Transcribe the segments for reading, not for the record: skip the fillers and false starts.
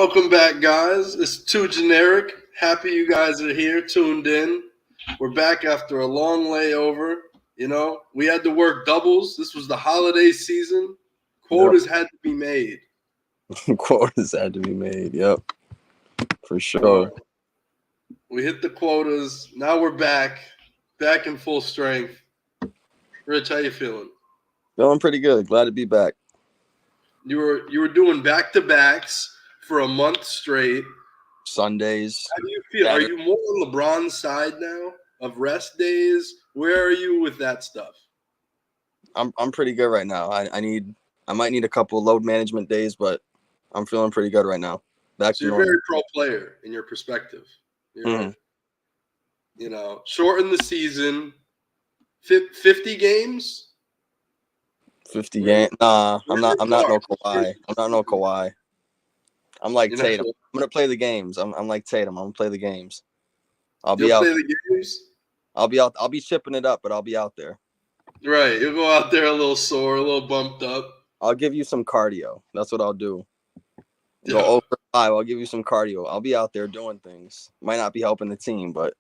Welcome back, guys. It's Too Generic. Happy you guys are here, tuned in. We're back after a long layover. You know, we had to work doubles. This was the holiday season. Quotas had to be made. Quotas had to be made. Yep, for sure. So, we hit the quotas. Now we're back in full strength. Rich, how you feeling? Feeling pretty good. Glad to be back. You were doing back-to-backs for a month straight. Sundays. How do you feel? Are you more on LeBron's side now of rest days? Where are you with that stuff? I'm pretty good right now. I might need a couple of load management days, but I'm feeling pretty good right now. So you're a very pro player in your perspective. You know, shorten the season. 50 games. 50 games. Nah, I'm not no Kawhi. I'm not no Kawhi. I'm like Tatum. I'm gonna play the games. I'm like Tatum. I'm gonna play the games. I'll be out. Play the games? I'll be out. I'll be shipping it up, but I'll be out there. Right. You'll go out there a little sore, a little bumped up. I'll give you some cardio. That's what I'll do. Go over 5. I'll give you some cardio. I'll be out there doing things. Might not be helping the team, but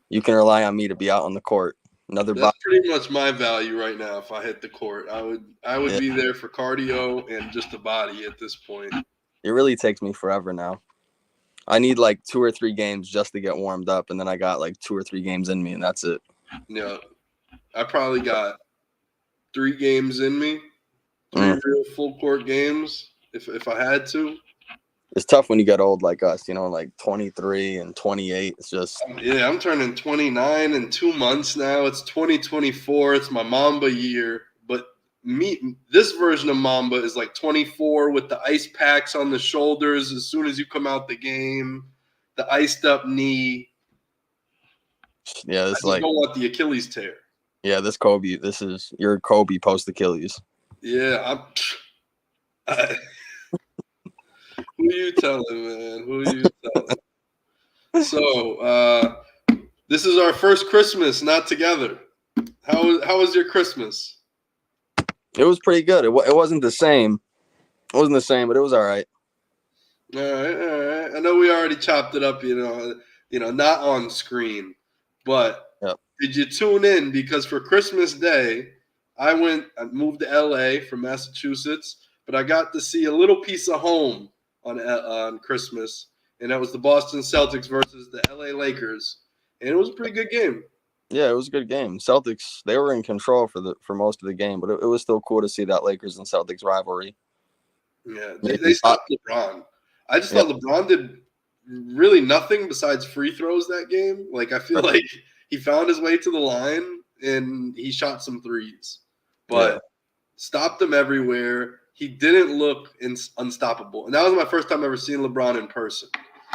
you can rely on me to be out on the court. That's pretty much my value right now. If I hit the court, I would be there for cardio and just a body at this point. It really takes me forever now. I need like 2 or 3 games just to get warmed up, and then I got like 2 or 3 games in me, and that's it. Yeah, I probably got 3 games in me, 3 real full court games if I had to. It's tough when you get old like us, you know, like 23 and 28. It's just I'm turning 29 in 2 months now. It's 2024. It's my Mamba year, but this version of Mamba is like 24 with the ice packs on the shoulders as soon as you come out the game, the iced up knee. Yeah, it's like don't want the Achilles tear. Yeah, this is your Kobe post Achilles. Yeah, who you telling, man? Who you telling? So, this is our first Christmas not together. How was your Christmas? It was pretty good. It wasn't the same. It wasn't the same, but it was all right. All right. I know we already chopped it up, you know, not on screen, but Did you tune in? Because for Christmas Day, I moved to LA from Massachusetts, but I got to see a little piece of home on Christmas, and that was the Boston Celtics versus the LA Lakers, and it was a pretty good game. Yeah, it was a good game. Celtics, they were in control for most of the game, but it was still cool to see that Lakers and Celtics rivalry. Yeah, they stopped LeBron. I just thought LeBron did really nothing besides free throws that game. Like, I feel like he found his way to the line and he shot some threes, but stopped them everywhere. He didn't look unstoppable. And that was my first time ever seeing LeBron in person.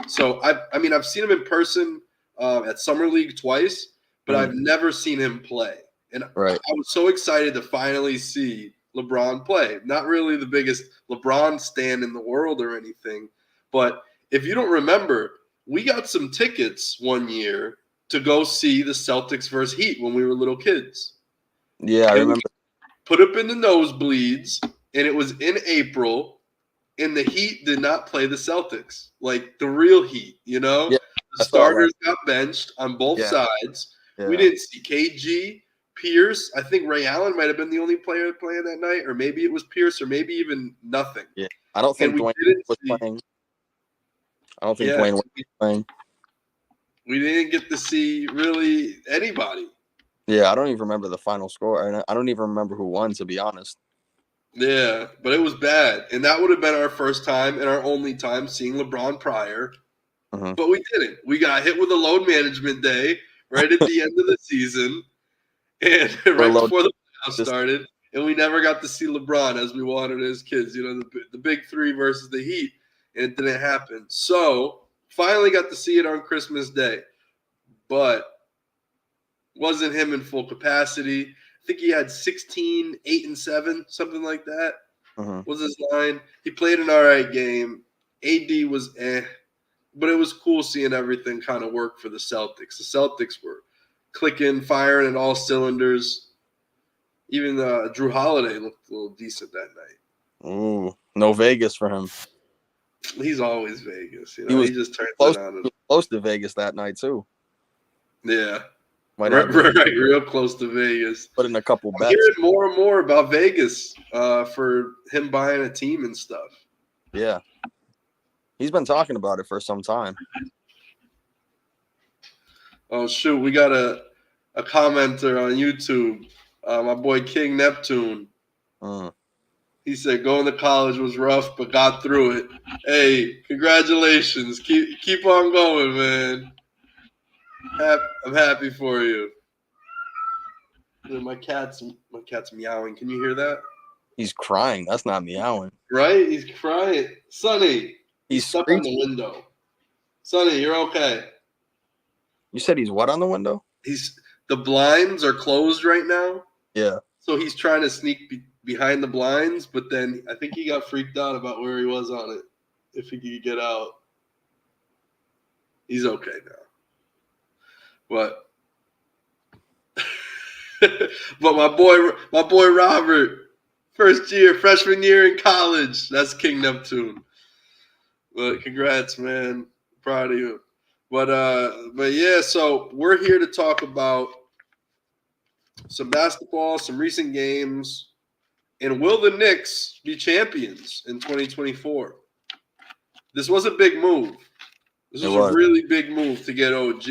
So, I've seen him in person at Summer League twice, but I've never seen him play. And I was so excited to finally see LeBron play. Not really the biggest LeBron stan in the world or anything, but if you don't remember, we got some tickets one year to go see the Celtics versus Heat when we were little kids. Yeah, I remember. Put up in the nosebleeds, and it was in April, and the Heat did not play the Celtics, like the real Heat, you know? Yeah, the starters got benched on both sides. Yeah. We didn't see KG, Pierce. I think Ray Allen might have been the only player playing that night, or maybe it was Pierce, or maybe even nothing. Yeah, I don't think Dwayne was playing. I don't think Dwayne was playing. We didn't get to see really anybody. Yeah, I don't even remember the final score. I don't even remember who won, to be honest. Yeah, but it was bad. And that would have been our first time and our only time seeing LeBron prior. But we didn't. We got hit with a load management day right at the end of the season and right before the playoffs started. And we never got to see LeBron as we wanted as kids, you know, the big three versus the Heat. And it didn't happen. So finally got to see it on Christmas Day. But wasn't him in full capacity. I think he had 16, 8, and 7, something like that was his line. He played an all right game. AD was but it was cool seeing everything kind of work for the Celtics. The Celtics were clicking, firing at all cylinders. Even Drew Holiday looked a little decent that night. Ooh, no Vegas for him. He's always Vegas. He was he just turns close, it on. close to Vegas that night too. Yeah. Might Right, have real close to Vegas. put in a couple I'm bets. hearing more and more about Vegas for him buying a team and stuff. Yeah. He's been talking about it for some time. Oh, shoot. We got a commenter on YouTube. My boy King Neptune. He said going to college was rough, but got through it. Hey, congratulations. Keep on going, man. I'm happy for you. My cat's meowing. Can you hear that? He's crying. That's not meowing. Right? He's crying. Sonny, He's stepped screeching. on the window. Sonny, you're okay. You said he's what on the window? The blinds are closed right now. Yeah. So he's trying to sneak behind the blinds, but then I think he got freaked out about where he was on it. If he could get out. He's okay now. But but my boy Robert, freshman year in college. That's King Neptune. But congrats, man. Proud of you. But yeah, so we're here to talk about some basketball, some recent games, and will the Knicks be champions in 2024? This was a big move. This was a really big move to get OG.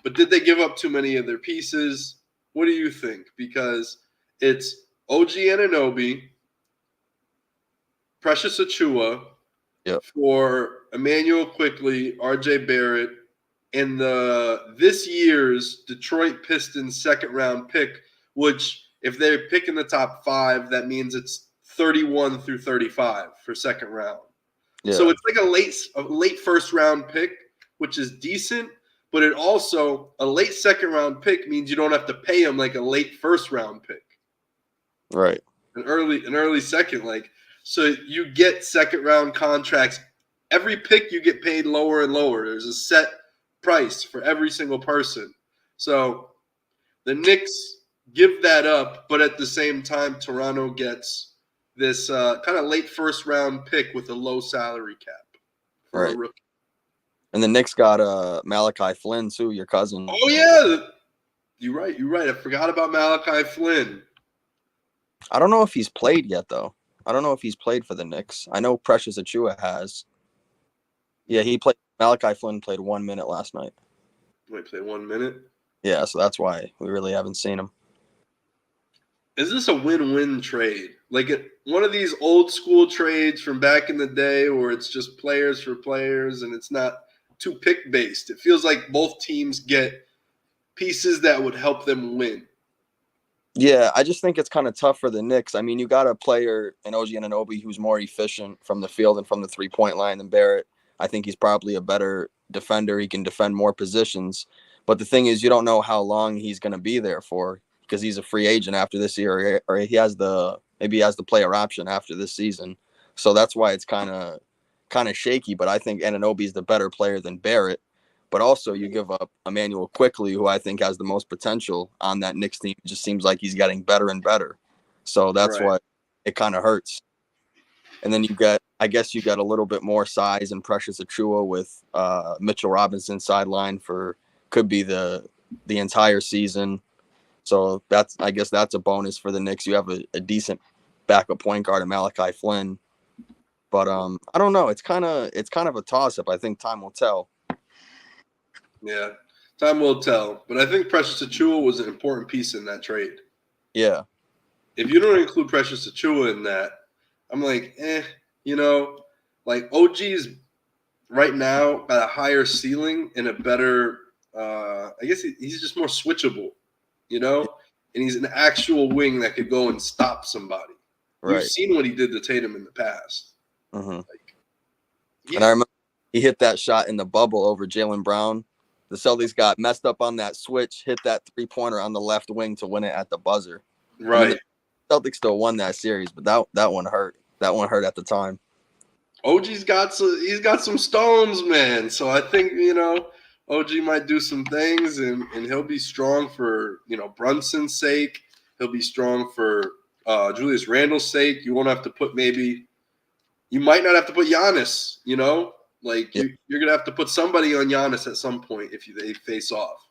But did they give up too many of their pieces? What do you think? Because it's OG Anunoby, Precious Achua, for Emmanuel Quickley, RJ Barrett, and this year's Detroit Pistons second-round pick, which if they're picking the top 5, that means it's 31 through 35 for second round. Yeah. So it's like a late first-round pick, which is decent, but it also, a late second-round pick means you don't have to pay him like a late first-round pick. Right. An early second, so you get second-round contracts. Every pick you get paid lower and lower. There's a set price for every single person. So the Knicks give that up, but at the same time, Toronto gets this kind of late first round pick with a low salary cap for a rookie. And the Knicks got Malachi Flynn too, your cousin. Oh yeah, you're right. I forgot about Malachi Flynn. I don't know if he's played yet though. I don't know if he's played for the Knicks. I know Precious Achua has. Yeah, he played. Malachi Flynn played 1 minute last night. Wait, play 1 minute? Yeah, so that's why we really haven't seen him. Is this a win-win trade? Like one of these old school trades from back in the day where it's just players for players and it's not too pick-based. It feels like both teams get pieces that would help them win. Yeah, I just think it's kind of tough for the Knicks. I mean, you got a player in OG Anunoby who's more efficient from the field and from the three-point line than Barrett. I think he's probably a better defender. He can defend more positions. But the thing is, you don't know how long he's going to be there for because he's a free agent after this year, or maybe he has the player option after this season. So that's why it's kind of shaky. But I think Anunoby is the better player than Barrett. But also, you give up Emmanuel Quickley, who I think has the most potential on that Knicks team. It just seems like he's getting better and better. So that's why it kind of hurts. And then you get a little bit more size and Precious Achua with Mitchell Robinson sideline could be the entire season. So I guess that's a bonus for the Knicks. You have a decent backup point guard in Malachi Flynn. But I don't know. It's kind of a toss up. I think time will tell. Yeah, time will tell. But I think Precious Achua was an important piece in that trade. Yeah. If you don't include Precious Achua in that, I'm like, OG's right now got a higher ceiling and a better, I guess he's just more switchable, and he's an actual wing that could go and stop somebody. Right. We've seen what he did to Tatum in the past. Mm-hmm. And I remember he hit that shot in the bubble over Jaylen Brown. The Celtics got messed up on that switch, hit that three-pointer on the left wing to win it at the buzzer. Right. I mean, the Celtics still won that series, but that one hurt. That one hurt at the time. OG's got some stones, man. So I think, OG might do some things and he'll be strong for, Brunson's sake. He'll be strong for Julius Randle's sake. You won't have to put maybe, You might not have to put Giannis, like Yeah. you're going to have to put somebody on Giannis at some point if they face off.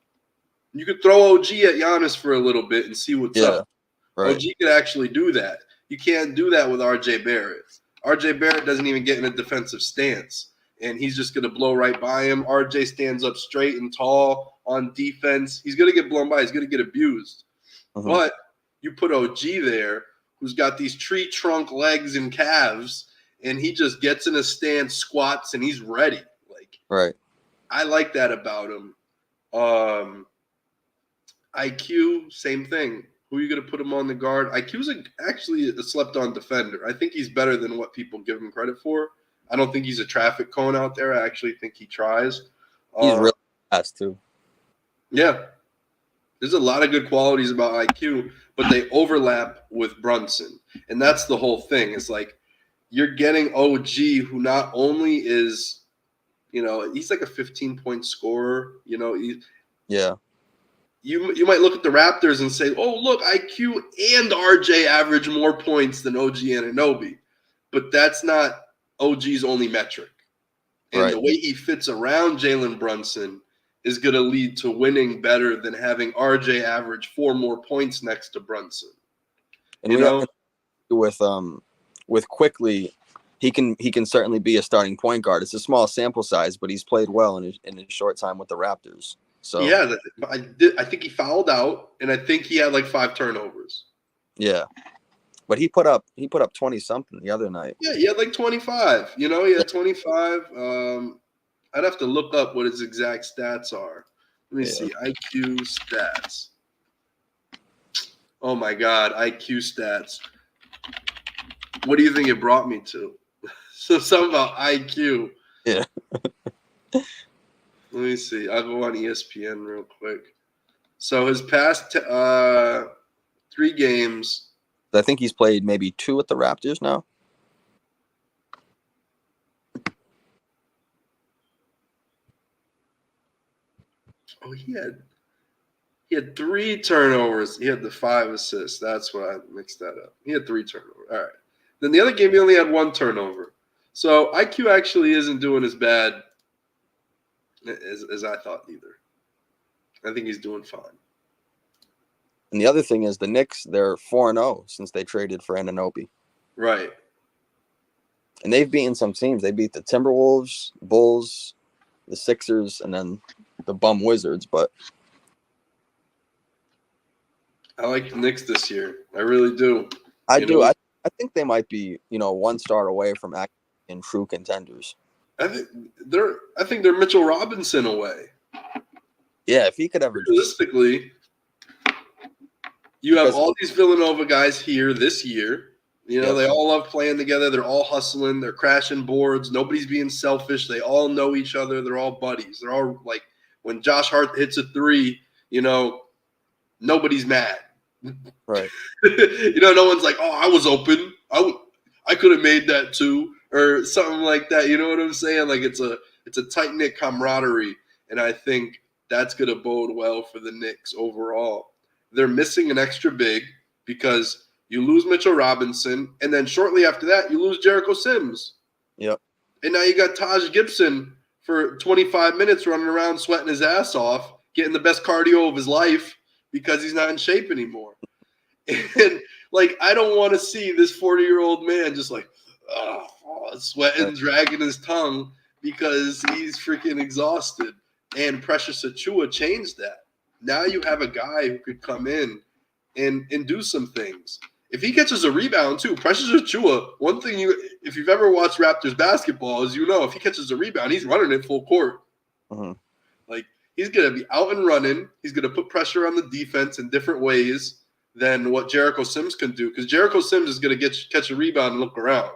You could throw OG at Giannis for a little bit and see what's up. Right. OG could actually do that. You can't do that with RJ Barrett. RJ Barrett doesn't even get in a defensive stance, and he's just going to blow right by him. RJ stands up straight and tall on defense. He's going to get blown by. He's going to get abused. Mm-hmm. But you put OG there, who's got these tree trunk legs and calves, and he just gets in a stance, squats, and he's ready. Like, right. I like that about him. IQ, same thing. Who are you going to put him on the guard? IQ's actually a slept-on defender. I think he's better than what people give him credit for. I don't think he's a traffic cone out there. I actually think he tries. He's really fast, too. Yeah. There's a lot of good qualities about IQ, but they overlap with Brunson. And that's the whole thing. It's like you're getting OG, who not only is, he's like a 15-point scorer. Yeah. You might look at the Raptors and say, oh, look, IQ and RJ average more points than OG Anunoby. But that's not OG's only metric. And the way he fits around Jalen Brunson is going to lead to winning better than having RJ average 4 more points next to Brunson. And with Quickly, he can certainly be a starting point guard. It's a small sample size, but he's played well in his short time with the Raptors. So yeah, I think he fouled out, and I think he had like 5 turnovers. Yeah, but he put up 20 something the other night. Yeah, he had like 25. He had 25. I'd have to look up what his exact stats are. Let me see. IQ stats. Oh my God, IQ stats. What do you think it brought me to? So something about IQ. Yeah. Let me see. I'll go on ESPN real quick. So his past 3 games. I think he's played maybe 2 with the Raptors now. Oh, he had 3 turnovers. He had the 5 assists. That's why I mixed that up. He had 3 turnovers. All right. Then the other game, he only had 1 turnover. So IQ actually isn't doing as bad as I thought either. I think he's doing fine. And the other thing is the Knicks, they're 4-0 since they traded for Anunoby. Right. And they've beaten some teams. They beat the Timberwolves, Bulls, the Sixers, and then the bum Wizards. But I like the Knicks this year. I really do. I do. I think they might be, 1 star away from acting in true contenders. I think they're Mitchell Robinson away. Yeah, if he could ever. Realistically, you have all these Villanova guys here this year. They all love playing together. They're all hustling. They're crashing boards. Nobody's being selfish. They all know each other. They're all buddies. They're all like, when Josh Hart hits a 3, nobody's mad. Right. No one's like, oh, I was open. I could have made that too, or something like that. You know what I'm saying? Like it's a tight-knit camaraderie, and I think that's going to bode well for the Knicks overall. They're missing an extra big because you lose Mitchell Robinson, and then shortly after that, you lose Jericho Sims. Yep. And now you got Taj Gibson for 25 minutes running around sweating his ass off, getting the best cardio of his life because he's not in shape anymore. And, I don't want to see this 40-year-old man just sweating, dragging his tongue because he's freaking exhausted. And Precious Achiuwa changed that. Now you have a guy who could come in and do some things. If he catches a rebound too, Precious Achiuwa, one thing if you've ever watched Raptors basketball, is if he catches a rebound, he's running it full court. Mm-hmm. He's going to be out and running. He's going to put pressure on the defense in different ways than what Jericho Sims can do, because Jericho Sims is going to catch a rebound and look around.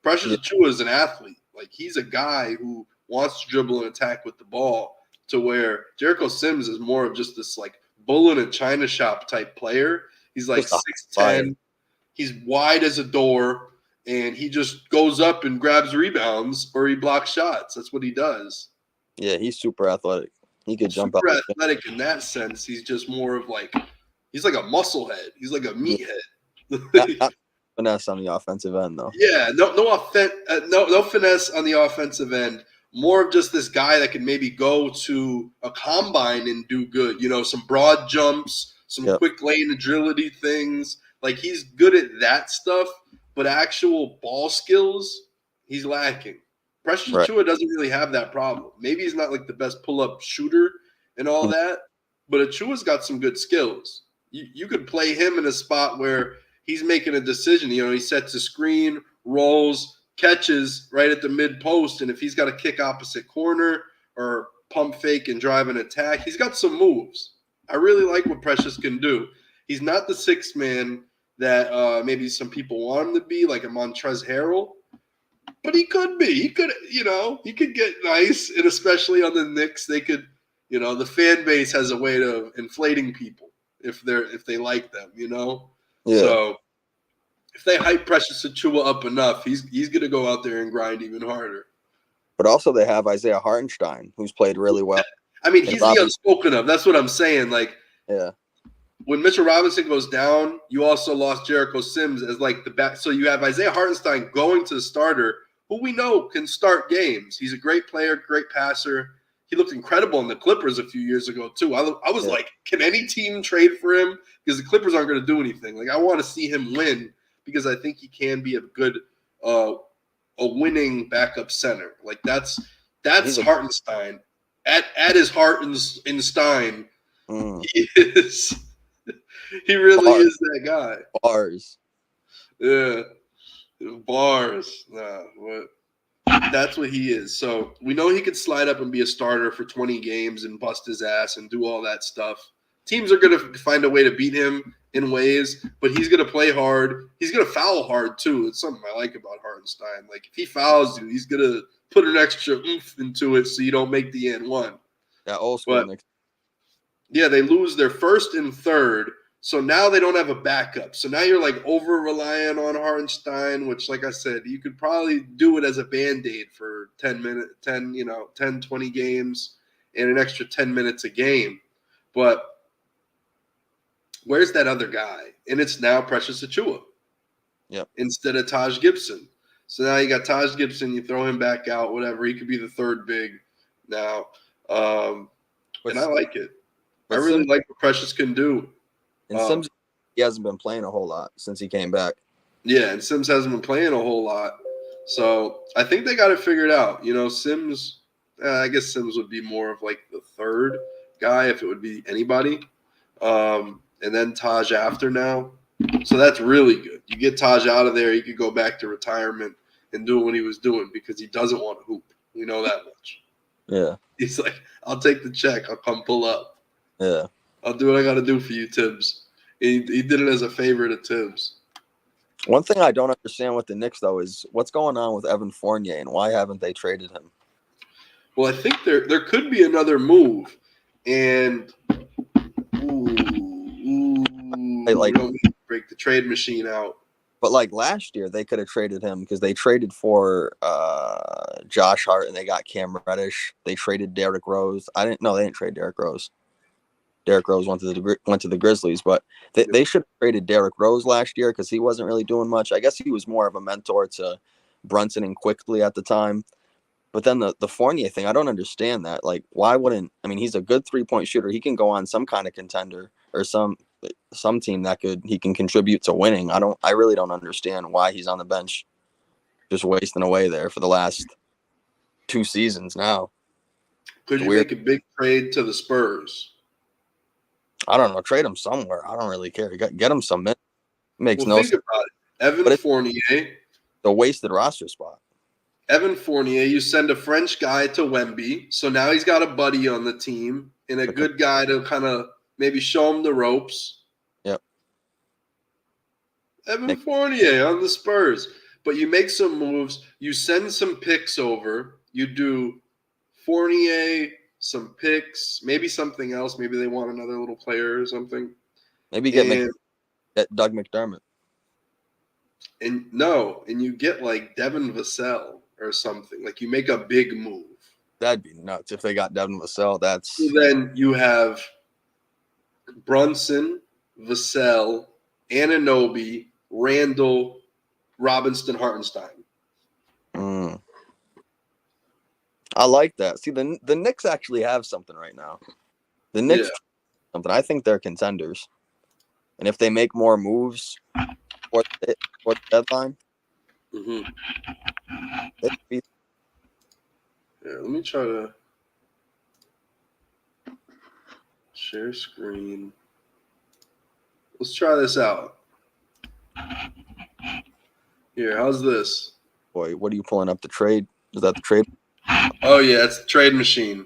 Precious Achiuwa is an athlete. He's a guy who wants to dribble and attack with the ball, to where Jericho Sims is more of just this bull in a china shop type player. He's 6'10". He's wide as a door, and he just goes up and grabs rebounds or he blocks shots. That's what he does. Yeah, he's super athletic. He could jump up. Super athletic in that sense. He's just more of he's like a muscle head. He's like a meathead. Not finesse on the offensive end, though. Yeah, no finesse on the offensive end. More of just this guy that can maybe go to a combine and do good. Some broad jumps, some quick lane agility things. Like he's good at that stuff, but actual ball skills, he's lacking. Precious Achua doesn't really have that problem. Maybe he's not like the best pull-up shooter and all that, but Achua's got some good skills. You could play him in a spot where he's making a decision. He sets a screen, rolls, catches right at the mid post, and if he's got to kick opposite corner or pump fake and drive an attack, he's got some moves. I really like what Precious can do. He's not the sixth man that maybe some people want him to be, like a Montrezl Harrell, but he could be. He could get nice, and especially on the Knicks, they could. The fan base has a way of inflating people if they like them. Yeah. So if they hype Precious Achua up enough, he's going to go out there and grind even harder. But also they have Isaiah Hartenstein, who's played really well. I mean, he's the unspoken of. That's what I'm saying. Like, when Mitchell Robinson goes down, you also lost Jericho Sims as like the back. So you have Isaiah Hartenstein going to the starter, who we know can start games. He's a great player, great passer. He looked incredible in the Clippers a few years ago, too. I was like, can any team trade for him? Because the Clippers aren't going to do anything. Like, I want to see him win because I think he can be a good a winning backup center. Like, that's Hartenstein. At his Hartenstein, he really is that guy. Bars. Yeah. Bars. Nah, what? That's what he is. So we know he could slide up and be a starter for 20 games and bust his ass and do all that stuff. Teams are going to find a way to beat him in ways, but he's going to play hard. He's going to foul hard, too. It's something I like about Hartenstein. Like, if he fouls you, he's going to put an extra oomph into it so you don't make the and one. Yeah, old school. Yeah, they lose their first and third. So now they don't have a backup. So now you're like over-reliant on Hartenstein, which, like I said, you could probably do it as a Band-Aid for 10, 20 games and an extra 10 minutes a game. But where's that other guy? And it's now Precious Achua instead of Taj Gibson. So now you got Taj Gibson. You throw him back out, whatever. He could be the third big now. And I like it. I really like what Precious can do. And Sims, he hasn't been playing a whole lot since he came back. Yeah, and Sims hasn't been playing a whole lot. So I think they got it figured out. Sims, I guess Sims would be more of like the third guy if it would be anybody. And then Taj after now. So that's really good. You get Taj out of there, he could go back to retirement and do what he was doing because he doesn't want to hoop. We know that much. Yeah. He's like, I'll take the check. I'll come pull up. Yeah. I'll do what I got to do for you, Tibbs. He did it as a favor to Tibbs. One thing I don't understand with the Knicks, though, is what's going on with Evan Fournier and why haven't they traded him? Well, I think there could be another move. And, we don't need to break the trade machine out. But, like, last year, they could have traded him because they traded for Josh Hart and they got Cam Reddish. They traded Derrick Rose. They didn't trade Derrick Rose. Derrick Rose went to the Grizzlies, but they should have traded Derrick Rose last year because he wasn't really doing much. I guess he was more of a mentor to Brunson and Quickly at the time. But then the Fournier thing, I don't understand that. Like, why wouldn't – I mean, he's a good three-point shooter. He can go on some kind of contender or some team that he can contribute to winning. I really don't understand why he's on the bench just wasting away there for the last 2 seasons now. Could you make a big trade to the Spurs? I don't know. Trade him somewhere. I don't really care. Get him some minutes. Makes no think sense. About it. Evan Fournier. The wasted roster spot. Evan Fournier, you send a French guy to Wemby. So now he's got a buddy on the team and a good guy to kind of maybe show him the ropes. Yep. Evan Fournier on the Spurs. But you make some moves. You send some picks over. You do Fournier – some picks, maybe something else. Maybe they want another little player or something. Maybe get Doug McDermott. And you get like Devin Vassell or something. Like you make a big move. That'd be nuts if they got Devin Vassell. So then you have Brunson, Vassell, Anunoby, Randall, Robinson Hartenstein. I like that. See, the Knicks actually have something right now. The Knicks something. I think they're contenders, and if they make more moves for the deadline, let me try to share screen. Let's try this out. Here, how's this? Boy, what are you pulling up the trade? Is that the trade? Oh yeah, it's the trade machine.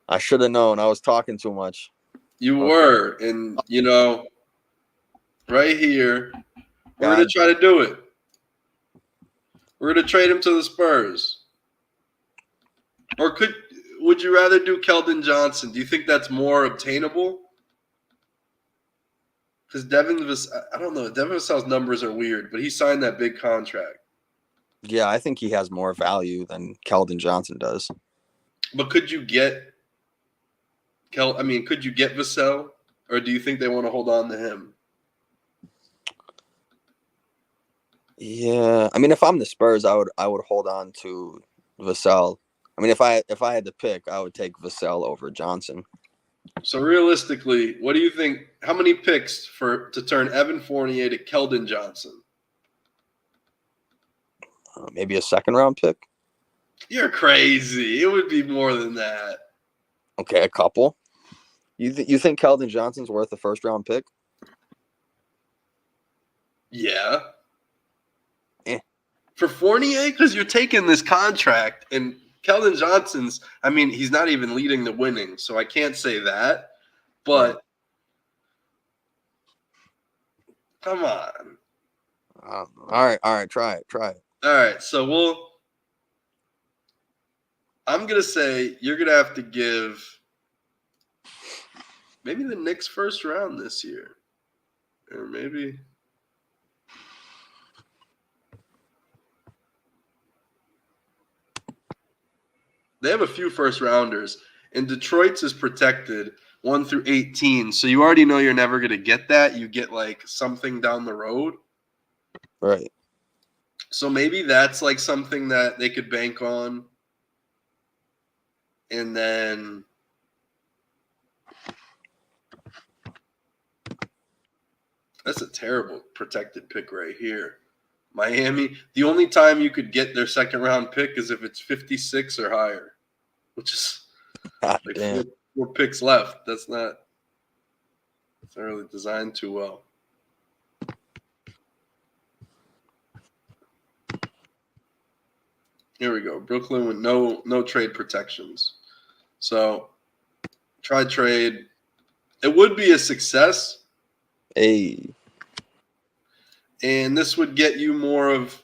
I should have known. I was talking too much. You were, and right here, we're gonna try to do it. We're gonna trade him to the Spurs. Or would you rather do Keldon Johnson? Do you think that's more obtainable? Because I don't know. Devin Vassell's numbers are weird, but he signed that big contract. Yeah, I think he has more value than Keldon Johnson does. But could you get could you get Vassell, or do you think they want to hold on to him? Yeah, I mean, if I'm the Spurs, I would hold on to Vassell. I mean, if I had to pick, I would take Vassell over Johnson. So realistically, what do you think? How many picks to turn Evan Fournier to Keldon Johnson? Maybe a second-round pick. You're crazy. It would be more than that. Okay, a couple. You think Keldon Johnson's worth a first-round pick? Yeah. For Fournier, because you're taking this contract, and Keldon Johnson's, he's not even leading the winning, so I can't say that. But come on. All right. Try it. All right, so I'm going to say you're going to have to give maybe the Knicks first round this year. Or maybe... They have a few first rounders, and Detroit's is protected 1 through 18. So you already know you're never going to get that. You get like something down the road. Right. So maybe that's like something that they could bank on. And then that's a terrible protected pick right here. Miami, the only time you could get their second round pick is if it's 56 or higher, which is like four picks left. It's not really designed too well. Here we go. Brooklyn with no trade protections. So try trade. It would be a success. Hey. And this would get you more of,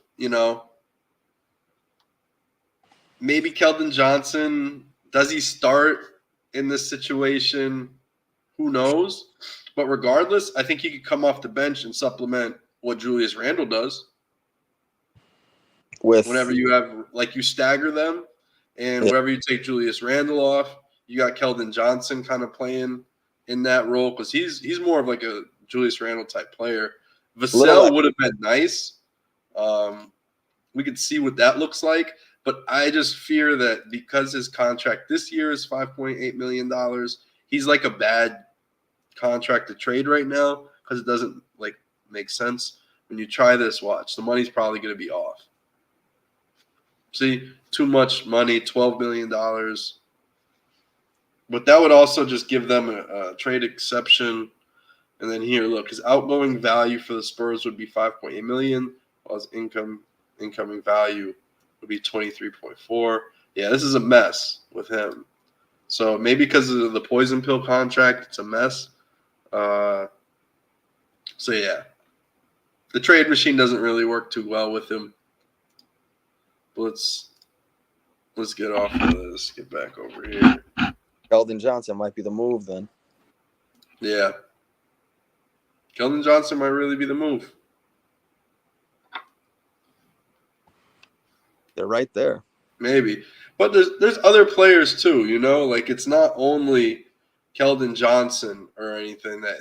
maybe Keldon Johnson. Does he start in this situation? Who knows? But regardless, I think he could come off the bench and supplement what Julius Randle does. Whenever you have, you stagger them, and wherever you take Julius Randle off, you got Keldon Johnson kind of playing in that role because he's more of like a Julius Randle type player. Vassell would have been nice. We could see what that looks like, but I just fear that because his contract this year is $5.8 million, he's like a bad contract to trade right now because it doesn't make sense. When you try this, watch, the money's probably going to be off. See, too much money, $12 million. But that would also just give them a trade exception. And then here, look, his outgoing value for the Spurs would be $5.8 million, while his incoming value would be $23.4. Yeah, this is a mess with him. So maybe because of the poison pill contract, it's a mess. So yeah, the trade machine doesn't really work too well with him. But let's get off of this. Get back over here. Keldon Johnson might be the move then. Yeah. Keldon Johnson might really be the move. They're right there. Maybe. But there's other players too, it's not only Keldon Johnson or anything that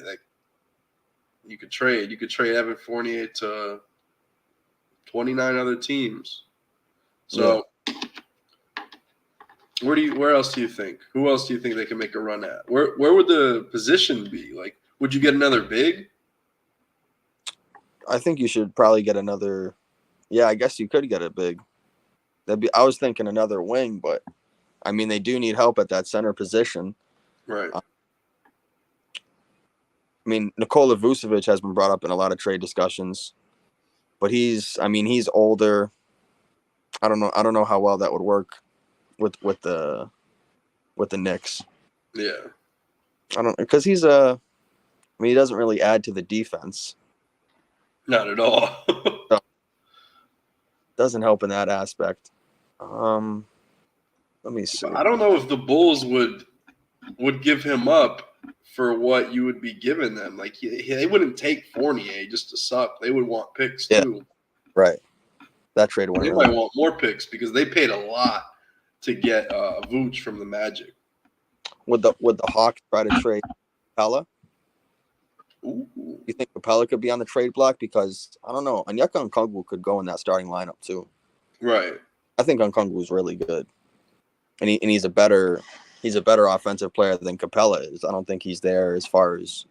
you could trade. You could trade Evan Fournier to 29 other teams. So where else do you think? Who else do you think they can make a run at? Where would the position be? Like, would you get another big? I think you should probably get another. Yeah, I guess you could get a big. I was thinking another wing, but I mean they do need help at that center position. Right. I mean Nikola Vucevic has been brought up in a lot of trade discussions, but he's older. I don't know how well that would work with the Knicks. Yeah. I don't because he doesn't really add to the defense. Not at all. So, doesn't help in that aspect. Let me see. I don't know if the Bulls would give him up for what you would be giving them. Like they wouldn't take Fournier just to suck. They would want picks too. Right. That trade went. They might want more picks because they paid a lot to get Vooch from the Magic. Would the Hawks try to trade Capella? Ooh. You think Capella could be on the trade block? Because I don't know. Onyeka Okongwu could go in that starting lineup too. Right. I think Okongwu is really good, and he's a better offensive player than Capella is. I don't think he's there as far as.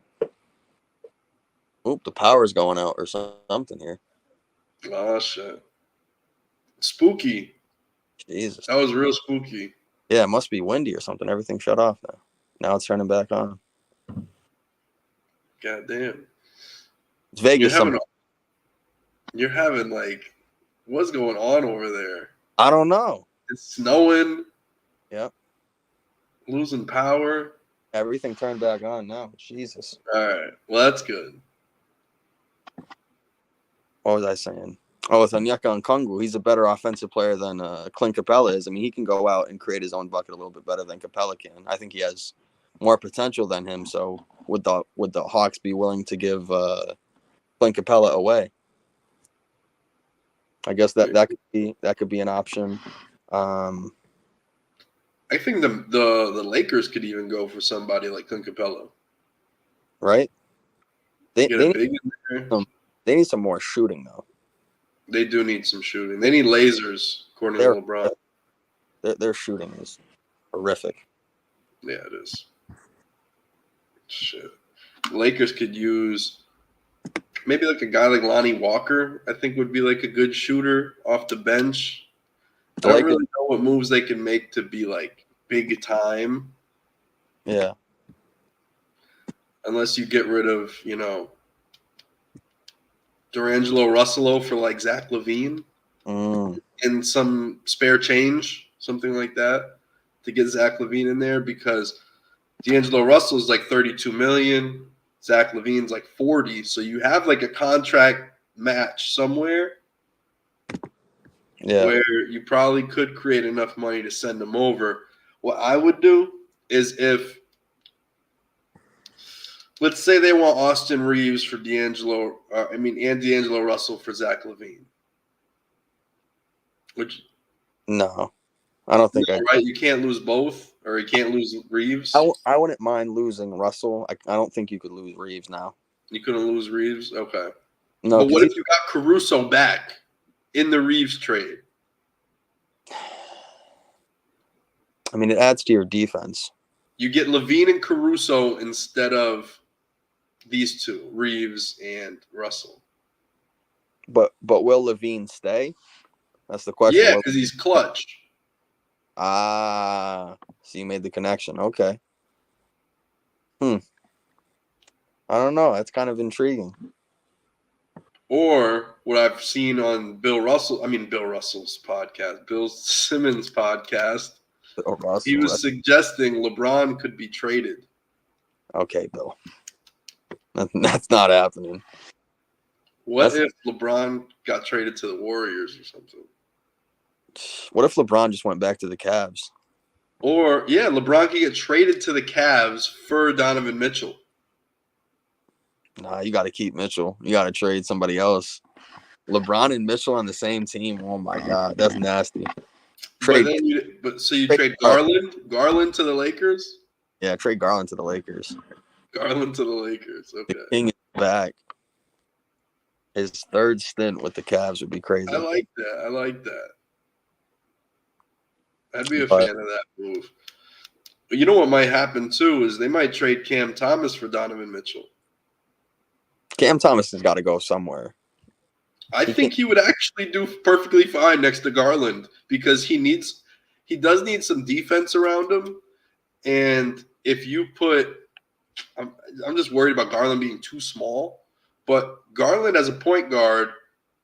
Oop, the power's going out or something here. Oh shit! Spooky. Jesus. That was real spooky. Yeah, it must be windy or something. Everything shut off now. Now it's turning back on. God damn. It's Vegas. You're having like, what's going on over there? I don't know. It's snowing. Yep. Losing power. Everything turned back on now. Jesus. All right. Well, that's good. What was I saying? Oh, with Onyeka Okongwu, he's a better offensive player than Clint Capella is. I mean, he can go out and create his own bucket a little bit better than Capella can. I think he has more potential than him. So would the Hawks be willing to give Clint Capella away? I guess that could be an option. I think the Lakers could even go for somebody like Clint Capella. Right? They need some more shooting though. They do need some shooting. They need lasers, according to LeBron. Their shooting is horrific. Yeah, it is. Shit. Lakers could use maybe like a guy like Lonnie Walker, I think would be like a good shooter off the bench. I don't really know what moves they can make to be like big time. Yeah. Unless you get rid of, D'Angelo Russell for like Zach LaVine and some spare change, something like that, to get Zach LaVine in there because D'Angelo Russell is like $32 million, Zach LaVine's like 40, so you have like a contract match somewhere where you probably could create enough money to send them over. What I would do is let's say they want Austin Reeves for and D'Angelo Russell for Zach LaVine. No, I don't think right? You can't lose both, or you can't lose Reeves. I wouldn't mind losing Russell. I don't think you could lose Reeves now. You couldn't lose Reeves? Okay. No, but what if you got Caruso back in the Reeves trade? I mean, it adds to your defense. You get LaVine and Caruso instead of these two, Reeves and Russell. But will LaVine stay? That's the question. Yeah, because he's clutch. So you made the connection. Okay. I don't know. That's kind of intriguing. Or what I've seen on Bill Simmons' podcast, he was suggesting LeBron could be traded. Okay, Bill. That's not happening. What if LeBron got traded to the Warriors or something? What if LeBron just went back to the Cavs? Or, LeBron could get traded to the Cavs for Donovan Mitchell. Nah, you got to keep Mitchell. You got to trade somebody else. LeBron and Mitchell on the same team. Oh, my God. That's nasty. So you trade Garland to the Lakers? Yeah, trade Garland to the Lakers. Garland to the Lakers. Okay. The King is back. His third stint with the Cavs would be crazy. I like that. I'd be a But fan of that move. But you know what might happen too is they might trade Cam Thomas for Donovan Mitchell. Cam Thomas has got to go somewhere. I think he would actually do perfectly fine next to Garland because he does need some defense around him. And if you put, I'm just worried about Garland being too small. But Garland as a point guard,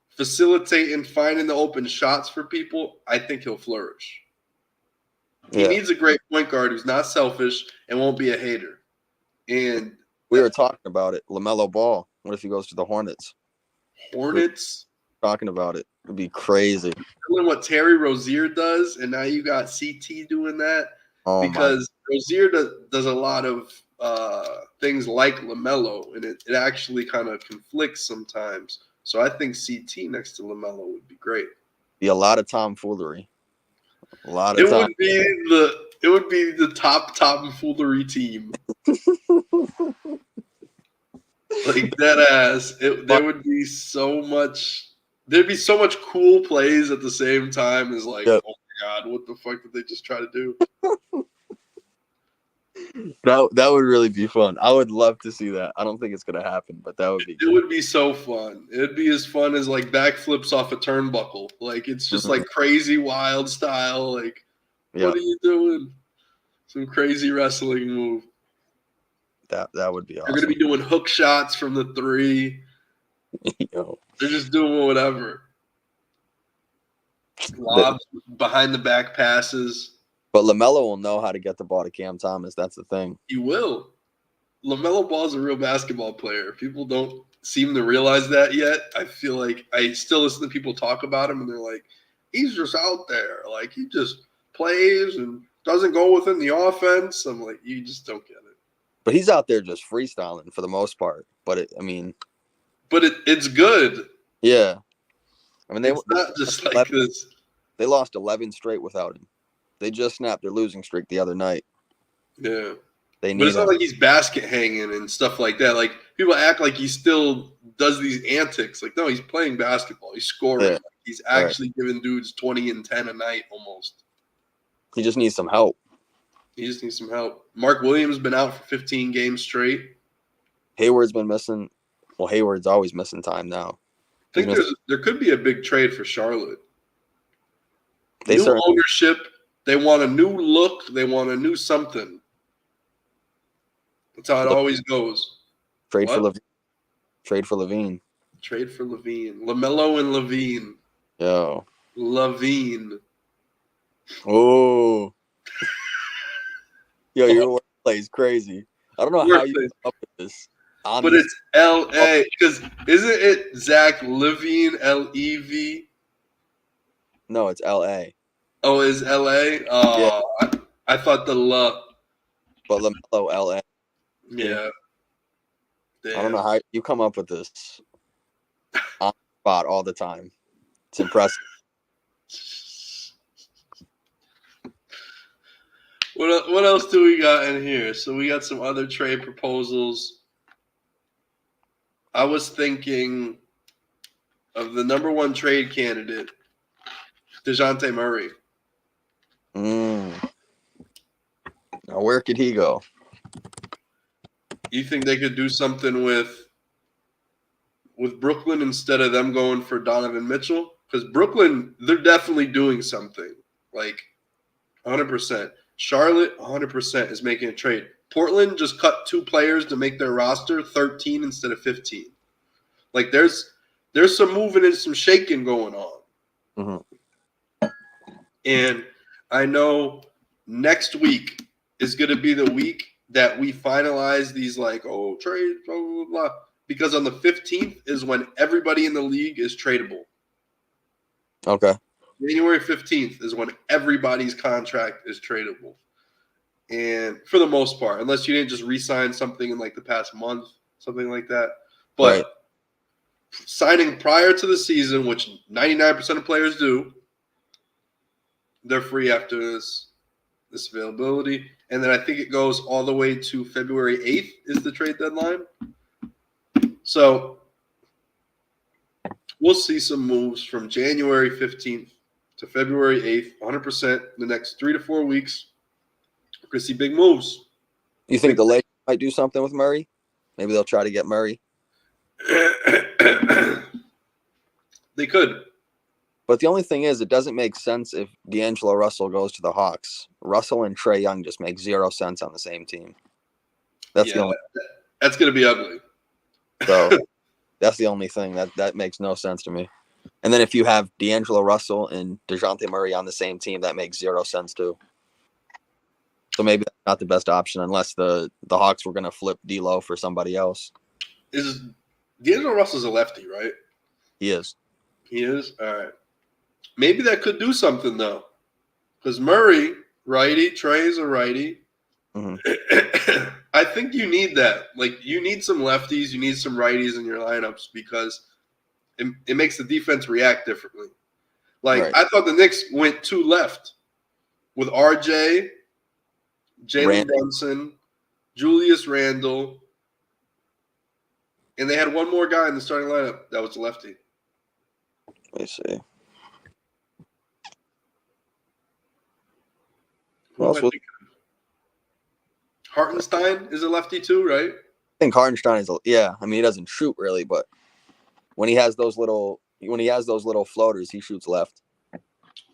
facilitating, finding the open shots for people, I think he'll flourish. He needs a great point guard who's not selfish and won't be a hater. And we were talking about it. LaMelo Ball. What if he goes to the Hornets? Hornets? Talking about it. It'd be crazy. Doing what Terry Rozier does, and now you got CT doing that. Because Rozier does a lot of things like LaMelo, and it actually kind of conflicts sometimes. So I think CT next to LaMelo would be great. Be a lot of tomfoolery. A lot of it would be the top tomfoolery team. Like dead ass. There would be so much. There'd be so much cool plays at the same time as like, oh my god, what the fuck did they just try to do? That would really be fun. I would love to see that. I don't think it's gonna happen, but that would be. It would be so fun. It'd be as fun as like backflips off a turnbuckle. Like it's just like crazy wild style. Like, what are you doing? Some crazy wrestling move. That would be awesome. They're gonna be doing hook shots from the three. They're just doing whatever. Lobs, behind the back passes. But LaMelo will know how to get the ball to Cam Thomas. That's the thing. He will. LaMelo Ball is a real basketball player. People don't seem to realize that yet. I feel like I still listen to people talk about him, and they're like, he's just out there. Like, he just plays and doesn't go within the offense. I'm like, you just don't get it. But he's out there just freestyling for the most part. But it's good. Yeah. I mean, it's not just like this. They lost 11 straight without him. They just snapped their losing streak the other night. Yeah. But it's not like he's basket hanging and stuff like that. Like, people act like he still does these antics. Like, no, he's playing basketball. He's scoring. Yeah. Like, he's actually giving dudes 20 and 10 a night almost. He just needs some help. Mark Williams has been out for 15 games straight. Hayward's been missing. Well, Hayward's always missing time now. I think there could be a big trade for Charlotte. New ownership. They want a new look. They want a new something. That's how it always goes. Trade for Levine. LaMelo and Levine. Yo. Levine. Oh. Yo, your wordplay is crazy. I don't know how you came up with this. But it's L.A. Because isn't it Zach Levine, L-E-V? No, it's L.A. Oh, is L.A.? Oh, yeah. I thought the La. But LaMelo, L.A. Yeah. Damn. I don't know how you come up with this on the spot all the time. It's impressive. What else do we got in here? So we got some other trade proposals. I was thinking of the number one trade candidate, DeJounte Murray. Now, where could he go? You think they could do something with Brooklyn instead of them going for Donovan Mitchell? Because Brooklyn, they're definitely doing something. Like, 100%. Charlotte, 100% is making a trade. Portland just cut 2 players to make their roster 13 instead of 15. Like, there's some moving and some shaking going on. Mm-hmm. And I know next week is going to be the week that we finalize these, like, trade, blah, blah, blah. Because on the 15th is when everybody in the league is tradable. Okay. January 15th is when everybody's contract is tradable. And for the most part, unless you didn't just re-sign something in like the past month, something like that. But signing prior to the season, which 99% of players do, they're free after this availability. And then I think it goes all the way to February 8th is the trade deadline. So we'll see some moves from January 15th to February 8th, 100% the next 3 to 4 weeks. We're going to see big moves. You think the Lakers might do something with Murray? Maybe they'll try to get Murray. They could. But the only thing is, it doesn't make sense if D'Angelo Russell goes to the Hawks. Russell and Trae Young just make 0 sense on the same team. That's the only. That's going to be ugly. So that's the only thing that makes no sense to me. And then if you have D'Angelo Russell and DeJounte Murray on the same team, that makes 0 sense too. So maybe that's not the best option unless the Hawks were going to flip D'Lo for somebody else. Is D'Angelo Russell's a lefty, right? He is. He is? All right. Maybe that could do something, though. Because Murray, righty, Trae's a righty. Mm-hmm. I think you need that. Like, you need some lefties, you need some righties in your lineups because it makes the defense react differently. Like, right. I thought the Knicks went 2 left with RJ, Jalen Brunson, Julius Randle, and they had one more guy in the starting lineup that was a lefty. Let me see. Hartenstein is a lefty too, right? I think Hartenstein is. Yeah, I mean he doesn't shoot really, but when he has those little floaters, he shoots left.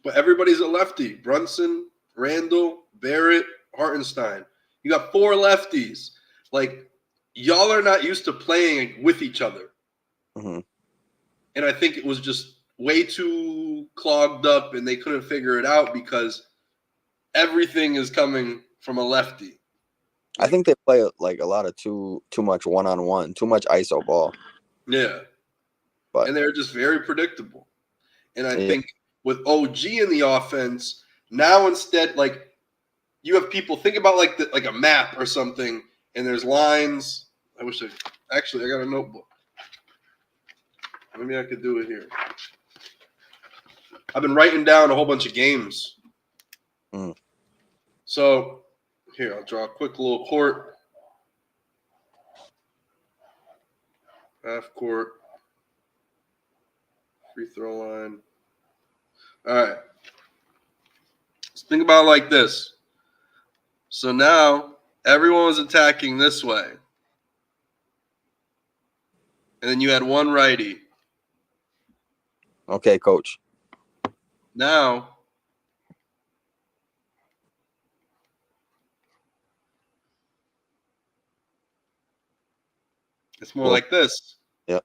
But everybody's a lefty: Brunson, Randall, Barrett, Hartenstein. You got 4 lefties. Like y'all are not used to playing with each other, and I think it was just way too clogged up, and they couldn't figure it out because everything is coming from a lefty. I think they play like a lot of too much one-on-one, too much ISO ball. Yeah. And they're just very predictable. And I think with OG in the offense, now instead, like you have people think about like a map or something, and there's lines. I got a notebook. Maybe I could do it here. I've been writing down a whole bunch of games. So here, I'll draw a quick little court. Half court. Free throw line. All right. Let's think about it like this. So now everyone was attacking this way. And then you had one righty. Okay, coach. Now it's more like this. Yep.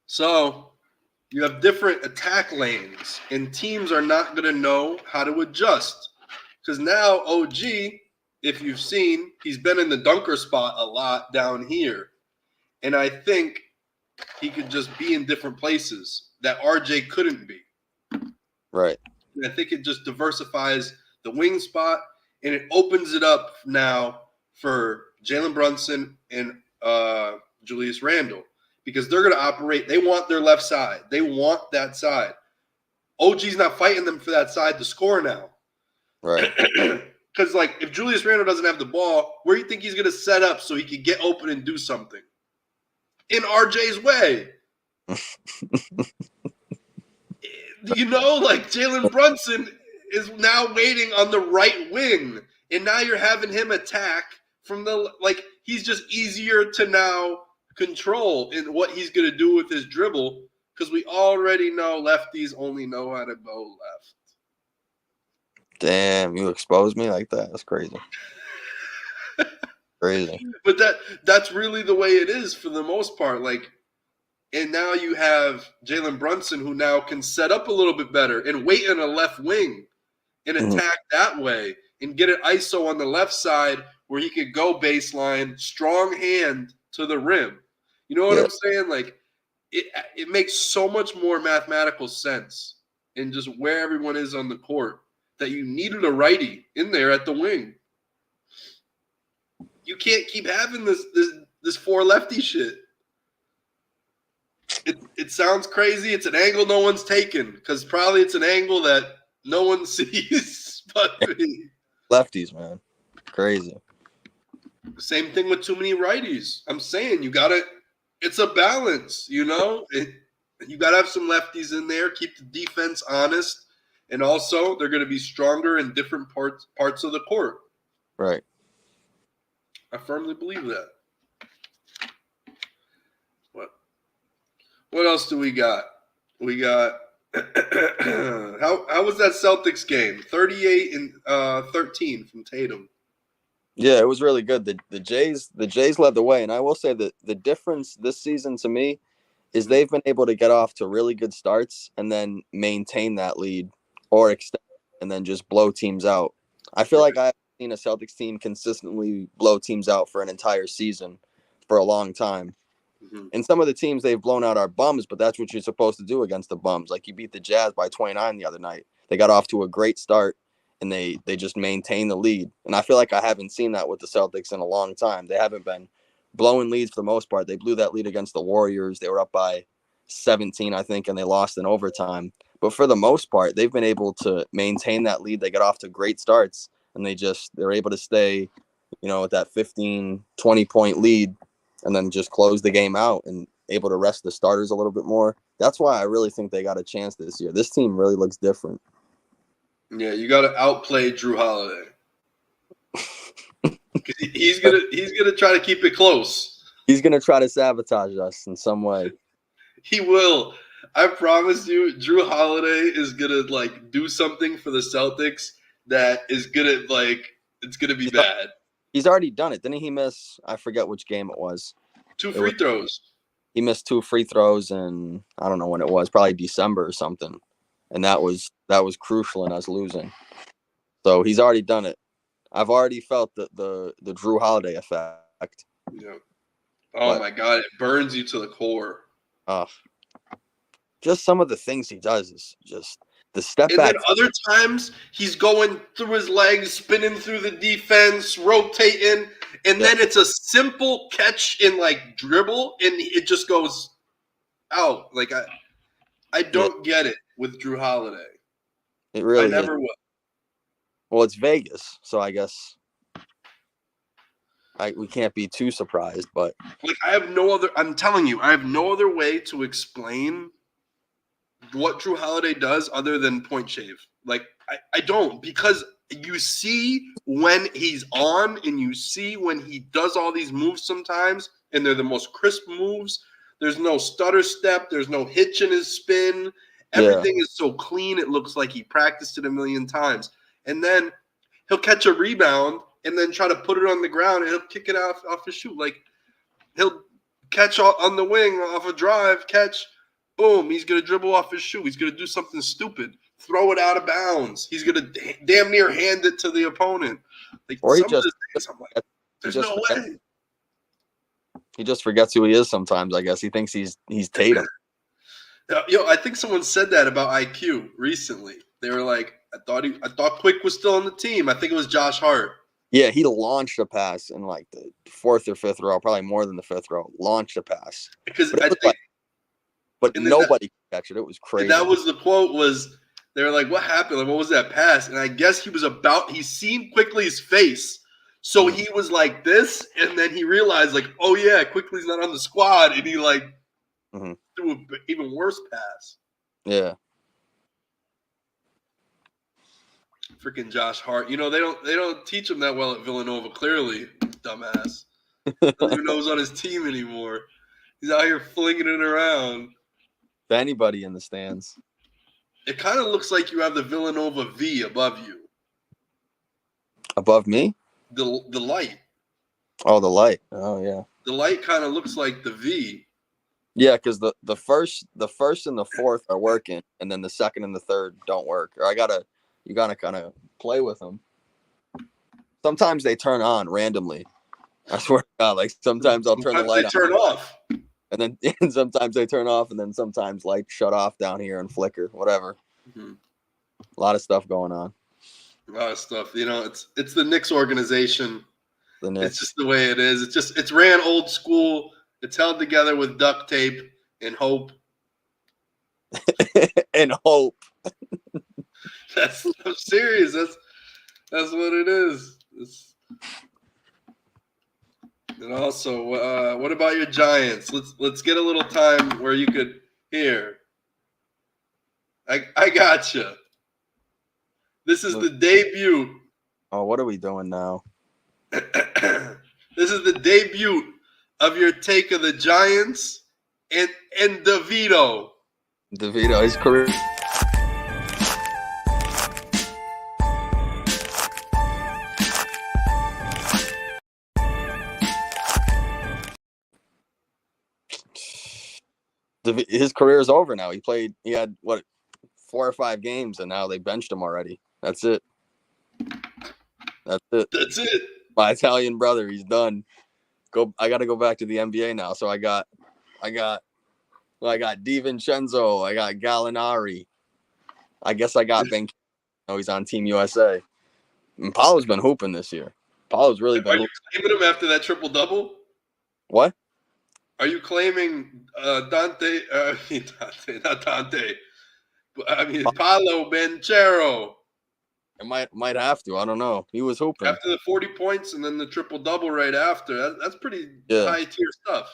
So you have different attack lanes, and teams are not going to know how to adjust. Because now OG, if you've seen, he's been in the dunker spot a lot down here. And I think he could just be in different places that RJ couldn't be. Right. And I think it just diversifies the wing spot, and it opens it up now for Jalen Brunson and Julius Randle, because they're going to operate. They want their left side. They want that side. OG's not fighting them for that side to score now. Right. Because, like, if Julius Randle doesn't have the ball, where do you think he's going to set up so he can get open and do something? In RJ's way. Like Jalen Brunson is now waiting on the right wing, and now you're having him attack from the, like, he's just easier to now control in what he's going to do with his dribble, because we already know lefties only know how to go left. Damn, you exposed me like that. That's crazy. Crazy. But that's really the way it is for the most part. Like, and now you have Jalen Brunson, who now can set up a little bit better and wait in a left wing and attack that way and get an ISO on the left side where he could go baseline, strong hand to the rim. You know what I'm saying? Like, it makes so much more mathematical sense in just where everyone is on the court that you needed a righty in there at the wing. You can't keep having this 4 lefty shit. It sounds crazy. It's an angle no one's taken, because probably it's an angle that no one sees but me. Lefties, man. Crazy. Same thing with too many righties. I'm saying you got to it's a balance, you know. You got to have some lefties in there, keep the defense honest, and also they're going to be stronger in different parts of the court. Right. I firmly believe that. What else do we got? We got how was that Celtics game? 38 and 13 from Tatum. Yeah, it was really good. The Jays led the way, and I will say that the difference this season to me is they've been able to get off to really good starts and then maintain that lead or extend and then just blow teams out. I feel like I've seen a Celtics team consistently blow teams out for an entire season for a long time. Mm-hmm. And some of the teams they've blown out are bums, but that's what you're supposed to do against the bums. Like you beat the Jazz by 29 the other night. They got off to a great start and they just maintain the lead. And I feel like I haven't seen that with the Celtics in a long time. They haven't been blowing leads for the most part. They blew that lead against the Warriors. They were up by 17, I think, and they lost in overtime. But for the most part, they've been able to maintain that lead. They got off to great starts and they're able to stay, with that 15, 20-point lead and then just close the game out and able to rest the starters a little bit more. That's why I really think they got a chance this year. This team really looks different. Yeah, you got to outplay Drew Holiday. He's gonna try to keep it close. He's gonna try to sabotage us in some way. He will. I promise you, Drew Holiday is gonna do something for the Celtics that is gonna it's gonna be bad. He's already done it. Didn't he miss? I forget which game it was. Two free throws. He missed 2 free throws, and I don't know when it was. Probably December or something. And that was crucial in us losing. So he's already done it. I've already felt the Drew Holiday effect. Yeah. Oh my God, it burns you to the core. Just some of the things he does is just the step and back. And then other times he's going through his legs, spinning through the defense, rotating, and then it's a simple catch in dribble, and it just goes out. I don't get it with Drew Holiday. It really I never will. Well, it's Vegas, so I guess we can't be too surprised, but I'm telling you, I have no other way to explain what Drew Holiday does other than point shave. I don't, because you see when he's on and you see when he does all these moves sometimes, and they're the most crisp moves. There's no stutter step. There's no hitch in his spin. Everything is so clean. It looks like he practiced it a million times. And then he'll catch a rebound and then try to put it on the ground, and he'll kick it off his shoe. He'll catch on the wing off a drive, catch, boom, he's going to dribble off his shoe. He's going to do something stupid, throw it out of bounds. He's going to damn near hand it to the opponent. Or he just, there's no way. He just forgets who he is sometimes, I guess. He thinks he's Tatum. I think someone said that about IQ recently. They were like, I thought Quick was still on the team. I think it was Josh Hart. Yeah, he launched a pass in the 4th or 5th row, probably more than the 5th row. Launched a pass. Because but nobody could catch it. It was crazy. And that was the quote was, they were like, what happened? What was that pass? And I guess he seen Quickly's face. So he was like this, and then he realized oh yeah, Quickly's not on the squad, and he threw an even worse pass. Yeah. Freaking Josh Hart. They don't teach him that well at Villanova, clearly, dumbass. Doesn't even know who's on his team anymore. He's out here flinging it around. To anybody in the stands. It kind of looks like you have the Villanova V above you. Above me? The light. Oh, the light. Oh, yeah. The light kind of looks like the V. Yeah, because the first and the fourth are working, and then the second and the third don't work. Or you gotta kind of play with them. Sometimes they turn on randomly. I swear to God, sometimes I'll turn the light on. Turn off. And then sometimes they turn off, and then sometimes lights shut off down here and flicker, whatever. Mm-hmm. A lot of stuff going on. A lot of stuff. It's the Knicks organization. The Knicks. It's just the way it is. It's ran old school. It's held together with duct tape and hope. And hope. I'm serious. That's what it is. And also, what about your Giants? Let's get a little time where you could hear. I gotcha. This is the debut. Oh, what are we doing now? This is the debut of your take of the Giants and DeVito. DeVito, his career. His career is over now. He had 4 or 5 games, and now they benched him already. That's it. That's it. My Italian brother, he's done. I got to go back to the NBA now. So I got DiVincenzo, I got Gallinari. I guess I got Ben. He's on Team USA. And Paulo's been hooping this year. Paulo's really been. Are you claiming him after that triple double? What? Are you claiming Dante? Not Dante. I mean Paolo Banchero. It might have to. I don't know. He was hooping after the 40 points and then the triple double right after. That's pretty high tier stuff.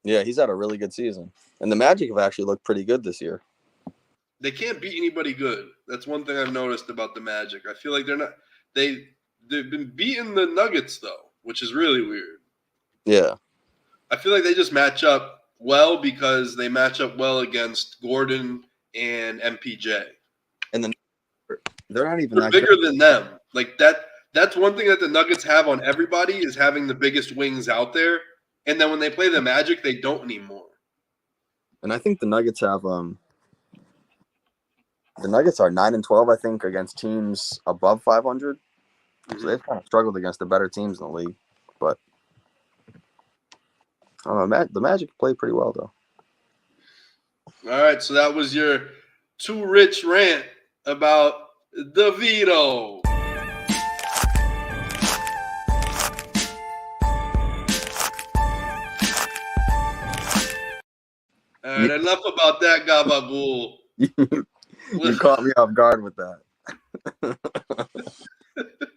Yeah, he's had a really good season, and the Magic have actually looked pretty good this year. They can't beat anybody good. That's one thing I've noticed about the Magic. I feel like they're not. They've been beating the Nuggets though, which is really weird. Yeah, I feel like they just match up well because they match up well against Gordon and MPJ. And then they're not even they're bigger than them. Like that. That's one thing that the Nuggets have on everybody is having the biggest wings out there. And then when they play the Magic, they don't anymore. And I think the Nuggets have the Nuggets are 9-12, I think, against teams above 500. So they've kind of struggled against the better teams in the league. But the Magic played pretty well, though. All right, so that was your too rich rant about DeVito. All right, enough about that, Gabagool. You caught me off guard with that.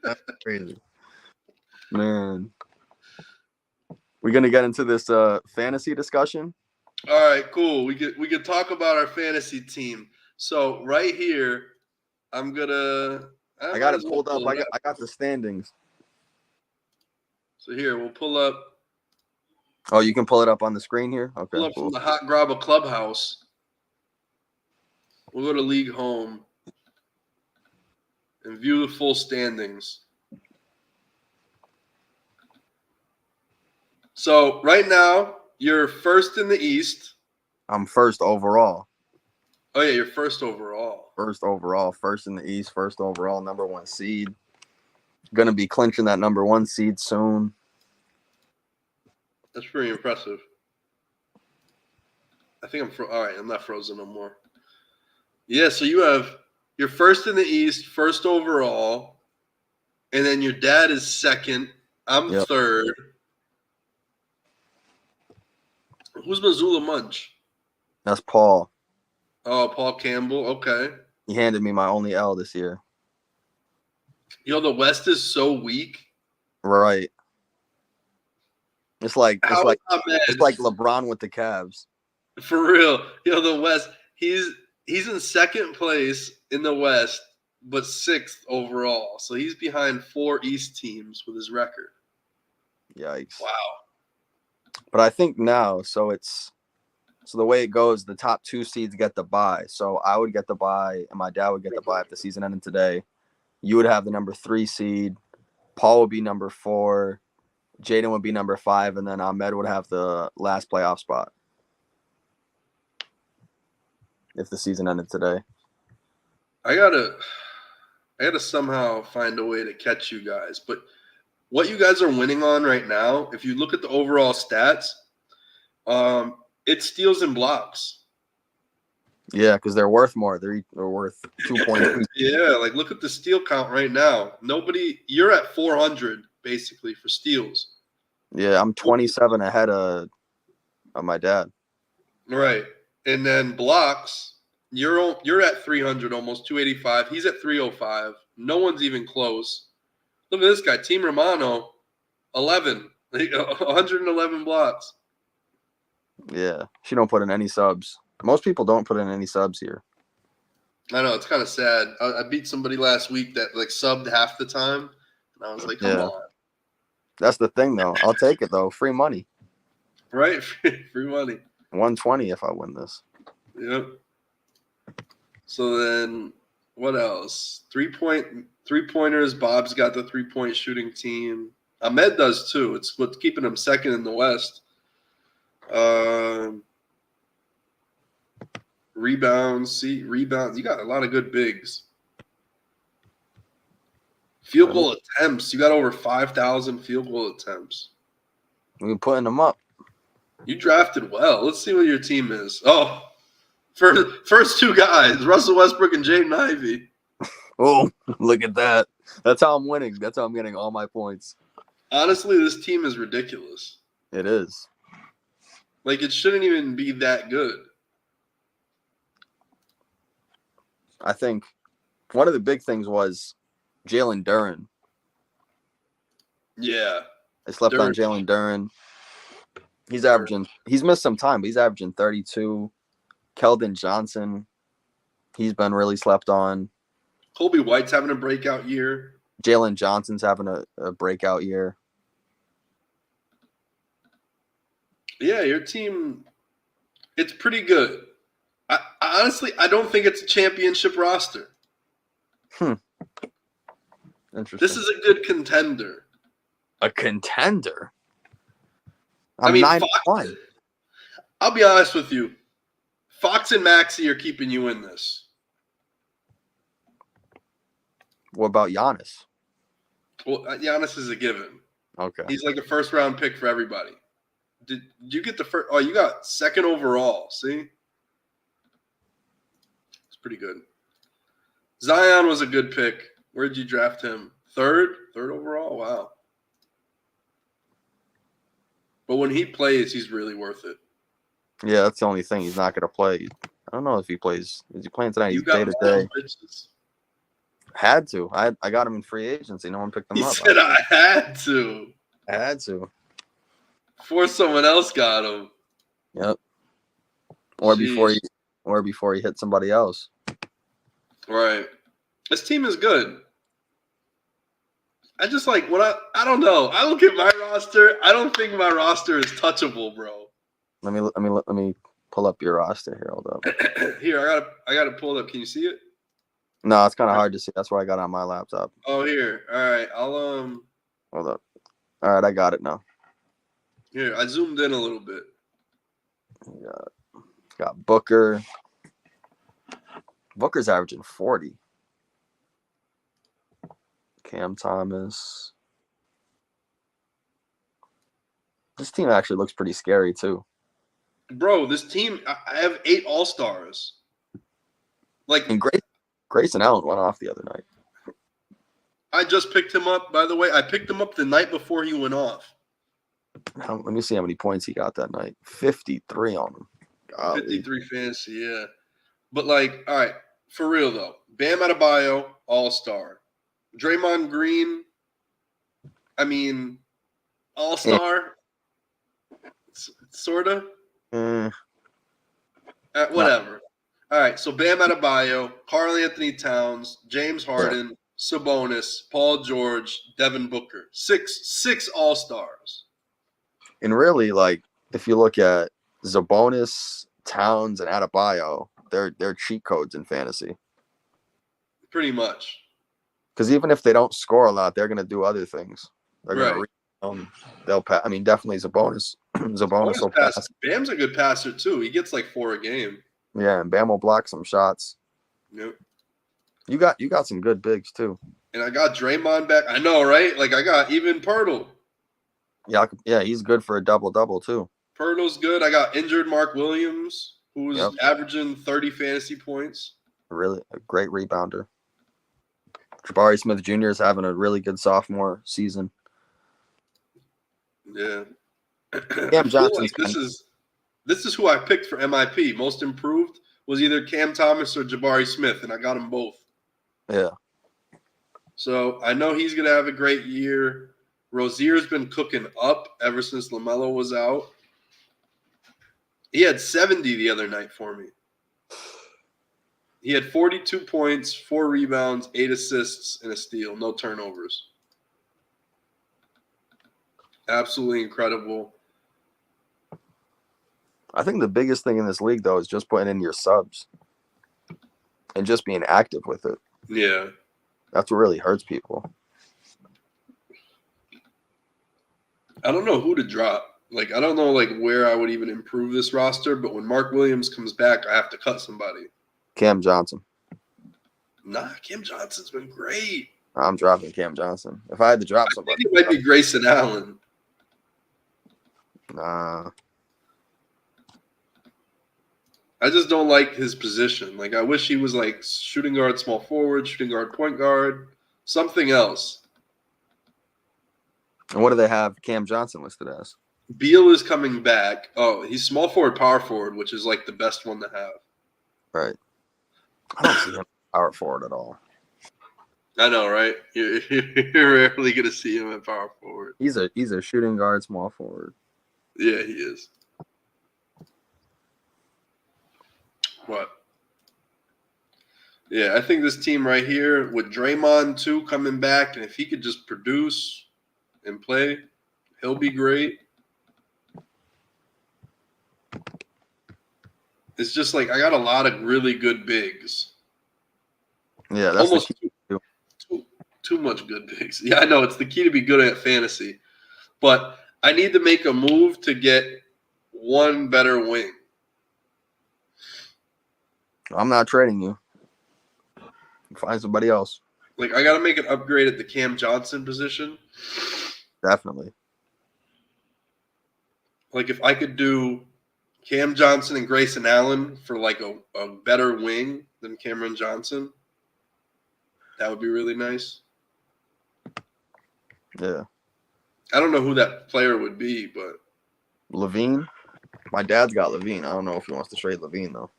That's crazy. Man. We're going to get into this fantasy discussion? All right, cool. We could talk about our fantasy team. So right here, I'm going to... I got it pulled up. I got the standings. So here, we'll pull up... Oh, you can pull it up on the screen here? Okay. Pull up from the Hot Grabba Clubhouse. We'll go to League Home and view the full standings. So right now, you're first in the East. I'm first overall. Oh, yeah, you're first overall. First overall, first in the East, first overall, number 1 seed. Going to be clinching that number 1 seed soon. That's pretty impressive. I think all right, I'm not frozen no more. Yeah, so you're first in the East, first overall, and then your dad is second. I'm third. Who's Missoula Munch? That's Paul. Oh, Paul Campbell. Okay. He handed me my only L this year. The West is so weak. Right. It's like LeBron with the Cavs. For real. The West, he's in second place in the West, but 6th overall. So he's behind 4 East teams with his record. Yikes. Wow. But I think now, so the way it goes, the top 2 seeds get the bye. So I would get the bye, and my dad would get the bye if the season ended today. You would have the number 3 seed. Paul would be number 4. Jaden would be number 5, and then Ahmed would have the last playoff spot if the season ended today. I gotta somehow find a way to catch you guys. But what you guys are winning on right now, if you look at the overall stats, it's steals and blocks. Yeah, because they're worth more. They're worth 2.2. Yeah, like look at the steal count right now. You're at 400 basically for steals. Yeah, I'm 27 ahead of my dad. Right, and then blocks, you're at 300, almost 285. He's at 305. No one's even close. Look at this guy, Team Romano, 11. Like 111 blocks. Yeah, she don't put in any subs. Most people don't put in any subs here. I know, it's kind of sad. I beat somebody last week that like subbed half the time, and I was like, come on. That's the thing, though. I'll take it, though. Free money. Right? Free money. 120 if I win this. Yep. So then, what else? Three-pointers. Bob's got the three-point shooting team. Ahmed does too. It's what's keeping him second in the West. Rebounds. Rebounds. You got a lot of good bigs. Field goal attempts. You got over 5,000 field goal attempts. We're putting them up. You drafted well. Let's see what your team is. Oh, first two guys, Russell Westbrook and Jaden Ivey. Oh, look at that. That's how I'm winning. That's how I'm getting all my points. Honestly, this team is ridiculous. It is. Like, it shouldn't even be that good. I think one of the big things was Jalen Duren. Yeah. I slept on Jalen Duren. He's missed some time, but he's averaging 32. Keldon Johnson, he's been really slept on. Colby White's having a breakout year. Jalen Johnson's having a breakout year. Yeah, your team, it's pretty good. I honestly, I don't think it's a championship roster. Interesting. This is a good contender. A contender? I mean, I'll be honest with you. Fox and Maxey are keeping you in this. What about Giannis? Well, Giannis is a given. Okay. He's like a first-round pick for everybody. Did you get the first? Oh, you got second overall. See? It's pretty good. Zion was a good pick. Where did you draft him? Third overall? Wow. But when he plays, he's really worth it. Yeah, that's the only thing. He's not going to play. I don't know if he plays. Is he playing tonight? He's day-to-day. Had to. I got him in free agency. No one picked him up. He said I had to. I had to. Before someone else got him. Yep. Or before he hit somebody else. Right. This team is good. I just like I don't know. I look at my roster. I don't think my roster is touchable, bro. Let me pull up your roster here. Hold up. Here, I got to pull it up. Can you see it? No, it's kind of hard to see. That's why I got it on my laptop. Oh, here. All right. Hold up. All right, I got it now. Here, I zoomed in a little bit. Got Booker. Booker's averaging 40. Cam Thomas. This team actually looks pretty scary too. Bro, this team, I have 8 All-Stars. And Grayson Allen went off the other night. I just picked him up, by the way. I picked him up the night before he went off. Let me see how many points he got that night. 53 on him. Golly. 53 fantasy, yeah. But, like, all right, for real, though. Bam Adebayo, All-Star. Draymond Green, I mean, All-Star, sort of. Whatever. All right, so Bam Adebayo, Karl Anthony Towns, James Harden, Sabonis, Paul George, Devin Booker. Six All-Stars. And really, like, if you look at Sabonis, Towns, and Adebayo, they're cheat codes in fantasy. Pretty much. Because even if they don't score a lot, they're going to do other things. They're going to they'll pass. I mean, definitely Sabonis. Sabonis will pass. Bam's a good passer too. He gets like 4 a game. Yeah, and Bam will block some shots. Yep. You got some good bigs too. And I got Draymond back. I know, right? Like I got even Pirtle. Yeah, he's good for a double-double too. Pirtle's good. I got injured Mark Williams, who was averaging 30 fantasy points. Really a great rebounder. Jabari Smith Jr. is having a really good sophomore season. Yeah. Cam Johnson. Like this is who I picked for MIP. Most improved was either Cam Thomas or Jabari Smith, and I got them both. Yeah. So I know he's going to have a great year. Rozier's been cooking up ever since LaMelo was out. He had 70 the other night for me. He had 42 points, 4 rebounds, 8 assists, and a steal. No turnovers. Absolutely incredible. I think the biggest thing in this league, though, is just putting in your subs and just being active with it. Yeah. That's what really hurts people. I don't know who to drop. Like, I don't know, like, where I would even improve this roster, but when Mark Williams comes back, I have to cut somebody. Cam Johnson. Nah, Cam Johnson's been great. I'm dropping Cam Johnson. If I had to drop somebody. I think it might be Grayson Allen. Nah. I just don't like his position. Like, I wish he was, like, shooting guard, small forward, shooting guard, point guard, something else. And what do they have Cam Johnson listed as? Beal is coming back. Oh, he's small forward, power forward, which is, like, the best one to have. Right. I don't see him power forward at all. I know, right? You're rarely going to see him at power forward. He's a shooting guard, small forward. Yeah, he is. What? Yeah, I think this team right here with Draymond too coming back, and if he could just produce and play, he'll be great. It's just like I got a lot of really good bigs. Yeah, that's almost too much good bigs. Yeah, I know it's the key to be good at fantasy, but I need to make a move to get one better wing. I'm not trading you. Find somebody else. Like, I got to make an upgrade at the Cam Johnson position. Definitely. Like, if I could do Cam Johnson and Grayson Allen for, like, a better wing than Cameron Johnson, that would be really nice. Yeah. I don't know who that player would be, but Levine? My dad's got Levine. I don't know if he wants to trade Levine, though.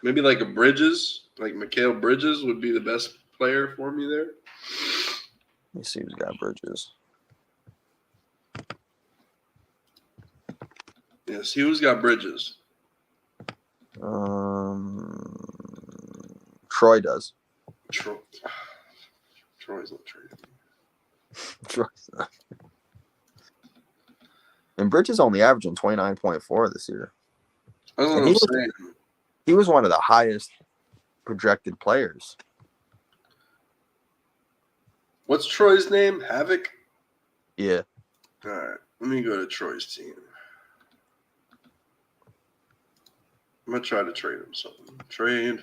maybe like a Bridges, like Mikal Bridges would be the best player for me there. Let me see who's got Bridges. Yeah, see who's got Bridges. Troy does. Troy's not trading. Troy's not. And Bridges only averaging 29.4 this year. That's what I'm saying. He was one of the highest projected players. What's Troy's name? Havoc? Yeah. All right. Let me go to Troy's team. I'm going to try to trade him something. Trade.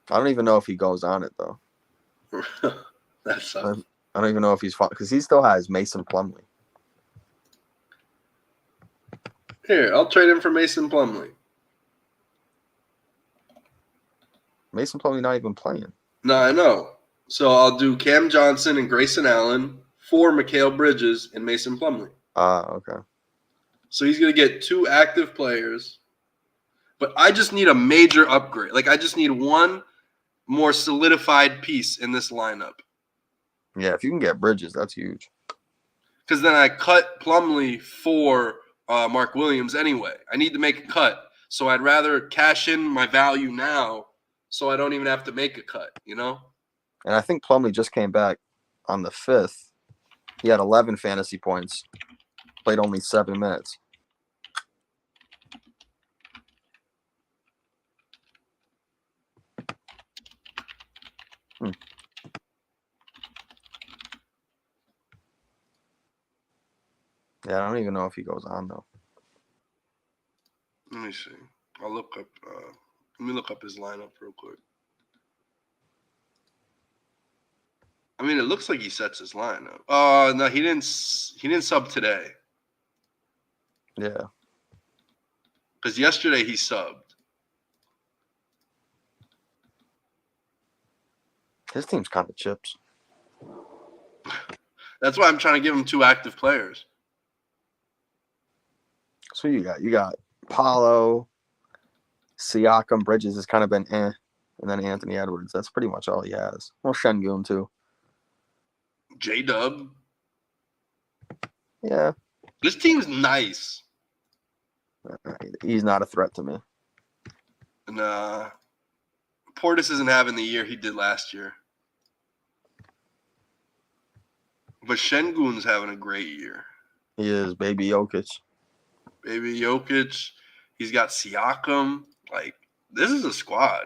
I don't even know if he goes on it, though. That sucks. I don't even know if he's fun because he still has Mason Plumlee. Here, I'll trade him for Mason Plumlee. Mason Plumlee not even playing. No, I know. So I'll do Cam Johnson and Grayson Allen for Mikal Bridges and Mason Plumlee. Okay. So he's going to get 2 active players. But I just need a major upgrade. Like, I just need one more solidified piece in this lineup. Yeah, if you can get Bridges, that's huge. Because then I cut Plumlee for Mark Williams anyway. I need to make a cut. So I'd rather cash in my value now so I don't even have to make a cut, you know? And I think Plumlee just came back on the 5th. He had 11 fantasy points, played only 7 minutes. Yeah, I don't even know if he goes on, though. Let me see. I'll look up. Let me look up his lineup real quick. I mean, it looks like he sets his lineup. No, he didn't sub today. Yeah. Because yesterday he subbed. His team's kind of chips. That's why I'm trying to give him 2 active players. So you got Paulo, Siakam, Bridges has kind of been and then Anthony Edwards. That's pretty much all he has. Well, Şengün too. J-Dub. Yeah. This team's nice. He's not a threat to me. And Portis isn't having the year he did last year. But Şengün's having a great year. He is baby Jokic. Baby Jokic. He's got Siakam. Like, this is a squad.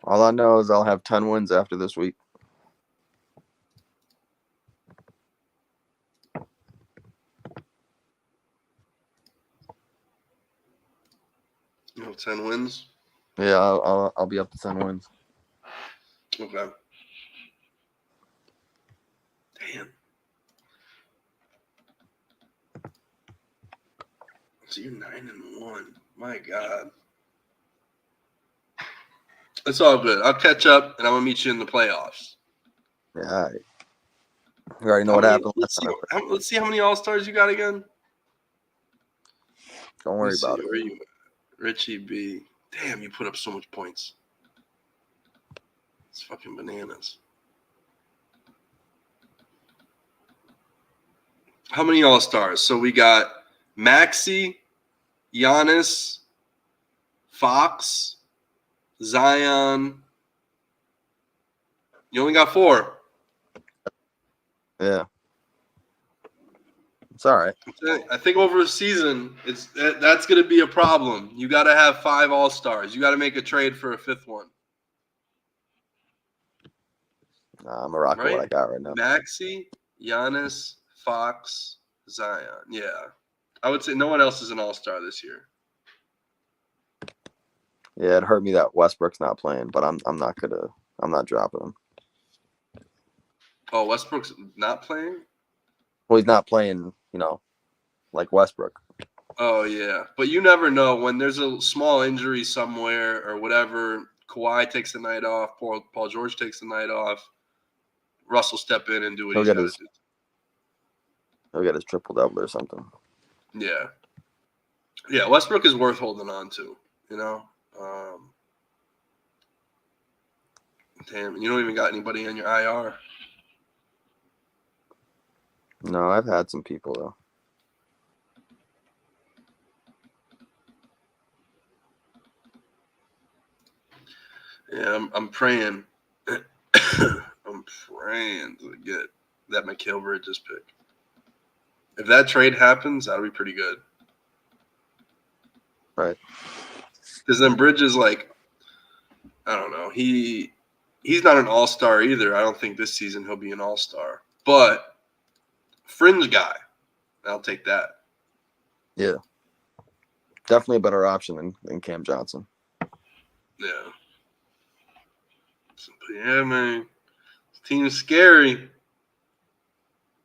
All I know is I'll have 10 wins after this week. You know, 10 wins? Yeah, I'll be up to 10 wins. Okay. Damn. So you're 9-1. My God. It's all good. I'll catch up, and I'm going to meet you in the playoffs. Yeah, all right. You already know what happened. Let's see how many All-Stars you got again. Don't worry about it. Where you at? Richie B. Damn, you put up so much points. It's fucking bananas. How many All-Stars? So we got Maxey, Giannis, Fox, Zion. You only got 4. Yeah. It's all right. I think over a season, that's going to be a problem. You got to have 5 All-Stars. You got to make a trade for a 5th one. Nah, I'm a rock with what I got right now. Maxey, Giannis, Fox, Zion. Yeah. I would say no one else is an All-Star this year. Yeah, it hurt me that Westbrook's not playing, but I'm not dropping him. Oh, Westbrook's not playing? Well, he's not playing, like Westbrook. Oh, yeah. But you never know. When there's a small injury somewhere or whatever, Kawhi takes the night off, Paul George takes the night off, Russell step in and do what he's got to do. He'll get his triple-double or something. Yeah. Yeah, Westbrook is worth holding on to, Damn, you don't even got anybody on your IR. No, I've had some people, though. Yeah, I'm praying. I'm praying to get that Mikal Bridges pick. If that trade happens, that'll be pretty good. Right. Because then Bridges, I don't know. He's not an all-star either. I don't think this season he'll be an all-star. But fringe guy. I'll take that. Yeah. Definitely a better option than Cam Johnson. Yeah. Yeah, man. This team's scary.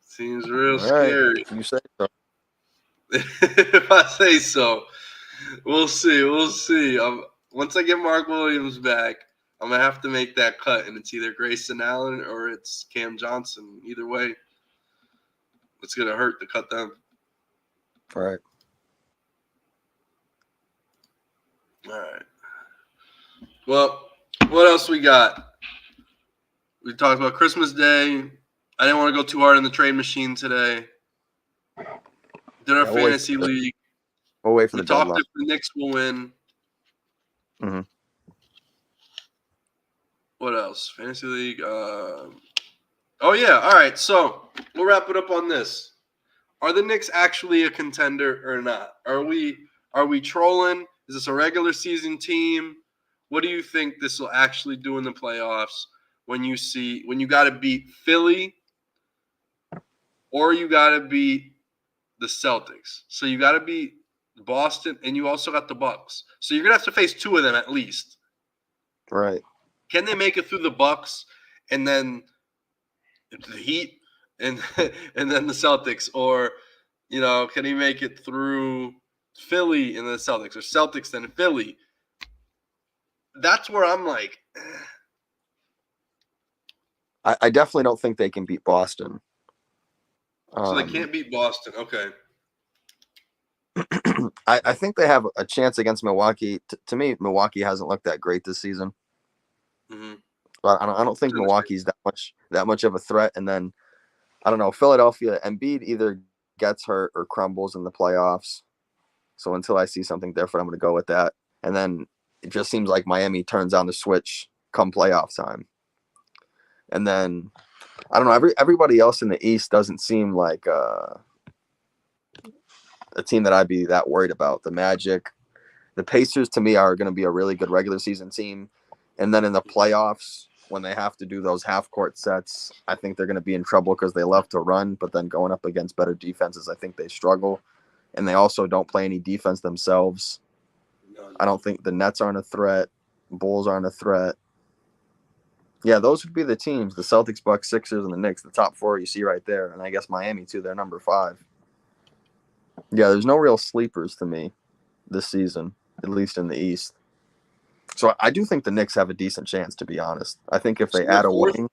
Seems real scary. If you say so. If I say so. We'll see. Once I get Mark Williams back, I'm going to have to make that cut, and it's either Grayson Allen or it's Cam Johnson. Either way, it's going to hurt to cut them. All right. All right. Well, what else we got? We talked about Christmas Day. I didn't want to go too hard on the trade machine today. Did our fantasy league. We'll wait for the deadline. We talked if the Knicks will win. Mm-hmm. What else? Fantasy league. Oh, yeah. All right. So we'll wrap it up on this. Are the Knicks actually a contender or not? Are we trolling? Is this a regular season team? What do you think this will actually do in the playoffs when you got to beat Philly or you got to beat the Celtics? So you got to beat Boston and you also got the Bucks. So you're going to have to face 2 of them at least. Right. Can they make it through the Bucks and then the Heat and then the Celtics? Or, can he make it through Philly and the Celtics or Celtics then Philly? That's where I'm like. I definitely don't think they can beat Boston. So they can't beat Boston. Okay. I think they have a chance against Milwaukee. To me, Milwaukee hasn't looked that great this season. Mm-hmm. But I don't think Milwaukee's that much of a threat. And then I don't know, Philadelphia, Embiid either gets hurt or crumbles in the playoffs. So until I see something different, I'm going to go with that. And then it just seems like Miami turns on the switch come playoff time. And then I don't know, everybody else in the East doesn't seem like a team that I'd be that worried about. The Magic, the Pacers to me are going to be a really good regular season team. And then in the playoffs, when they have to do those half court sets, I think they're going to be in trouble because they love to run, but then going up against better defenses, I think they struggle. And they also don't play any defense themselves. I don't think the Nets aren't a threat. Bulls aren't a threat. Yeah, those would be the teams, the Celtics, Bucks, Sixers, and the Knicks, the top four you see right there. And I guess Miami, too, they're number 5. Yeah, there's no real sleepers to me this season, at least in the East. So I do think the Knicks have a decent chance, to be honest. I think if they add a wing.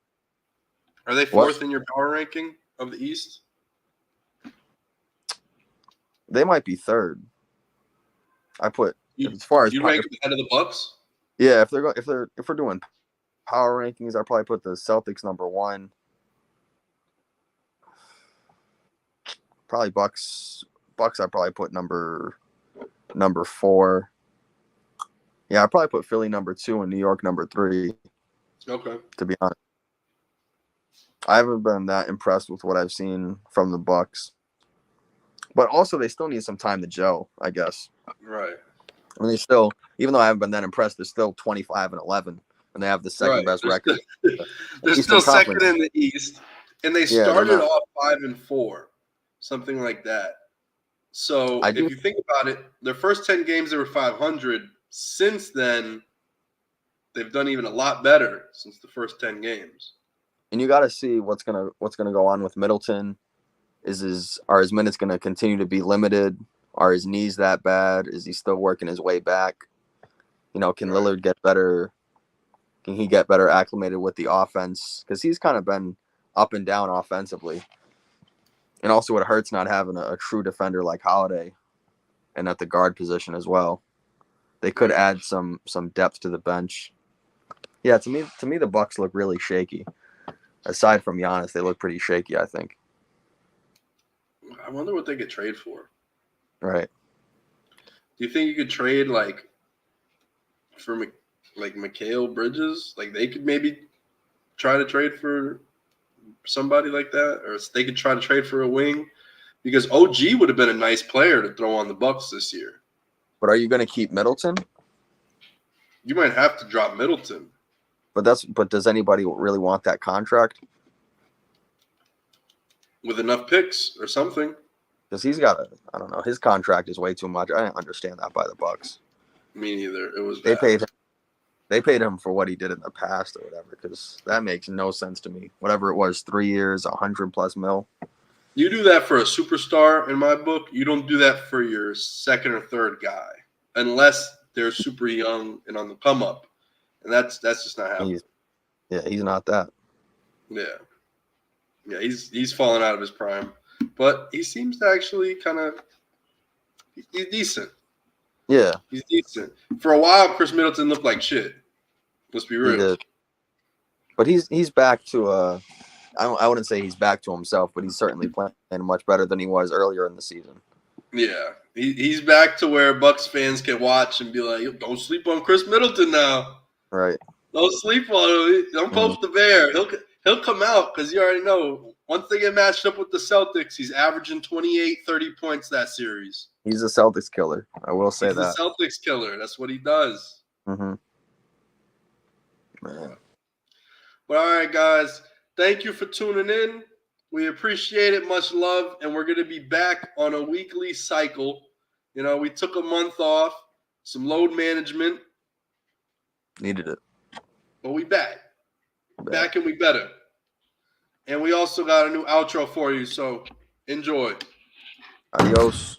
Are they fourth in your power ranking of the East? They might be third. I put as far as you rank them ahead of the Bucks. Yeah, if we're doing power rankings, I'll probably put the Celtics number 1. Probably Bucks. I'd probably put number 4. Yeah, I'd probably put Philly number 2 and New York number 3. Okay. To be honest, I haven't been that impressed with what I've seen from the Bucks. But also, they still need some time to gel, I guess. Right. I mean, they still, even though I haven't been that impressed, they're still 25-11, and they have the second best record. They're still second in the East, and they started off 5-4, something like that. So if you think about it, their first 10 games they were 500. Since then, they've done even a lot better since the first 10 games. And you got to see what's gonna go on with Middleton. Are his minutes going to continue to be limited? Are his knees that bad? Is he still working his way back? Can Lillard get better? Can he get better acclimated with the offense? Because he's kind of been up and down offensively. And also it hurts not having a true defender like Holiday and at the guard position as well. They could add some depth to the bench. Yeah, to me the Bucks look really shaky. Aside from Giannis, they look pretty shaky, I think. I wonder what they could trade for. Right. Do you think you could trade for Mikal Bridges? Like they could maybe try to trade for somebody like that, or they could try to trade for a wing, because OG would have been a nice player to throw on the Bucks this year. But are you going to keep Middleton? You might have to drop Middleton. But does anybody really want that contract? With enough picks or something. Because he's got I don't know, his contract is way too much. I didn't understand that by the Bucks. Me neither. It was bad. They paid him for what he did in the past or whatever, because that makes no sense to me. Whatever it was, 3 years, $100+ million. You do that for a superstar in my book. You don't do that for your second or third guy, unless they're super young and on the come up, and that's just not happening. He's not that. Yeah, he's fallen out of his prime, but he seems to actually he's decent. Yeah, he's decent. For a while, Chris Middleton looked like shit. Let's be real. He did. But he's back to I wouldn't say he's back to himself, but he's certainly playing much better than he was earlier in the season. Yeah, he's back to where Bucks fans can watch and be like, "Don't sleep on Chris Middleton now." Right. Don't sleep on him. Don't poke the bear. He'll come out, because you already know once they get matched up with the Celtics, he's averaging 28, 30 points that series. He's a Celtics killer. I will say that. He's a Celtics killer. That's what he does. Mm-hmm. Man. Well, all right, guys. Thank you for tuning in. We appreciate it. Much love. And we're going to be back on a weekly cycle. We took a month off, some load management. Needed it. But we back. Back and we better. And we also got a new outro for you, so enjoy. Adios.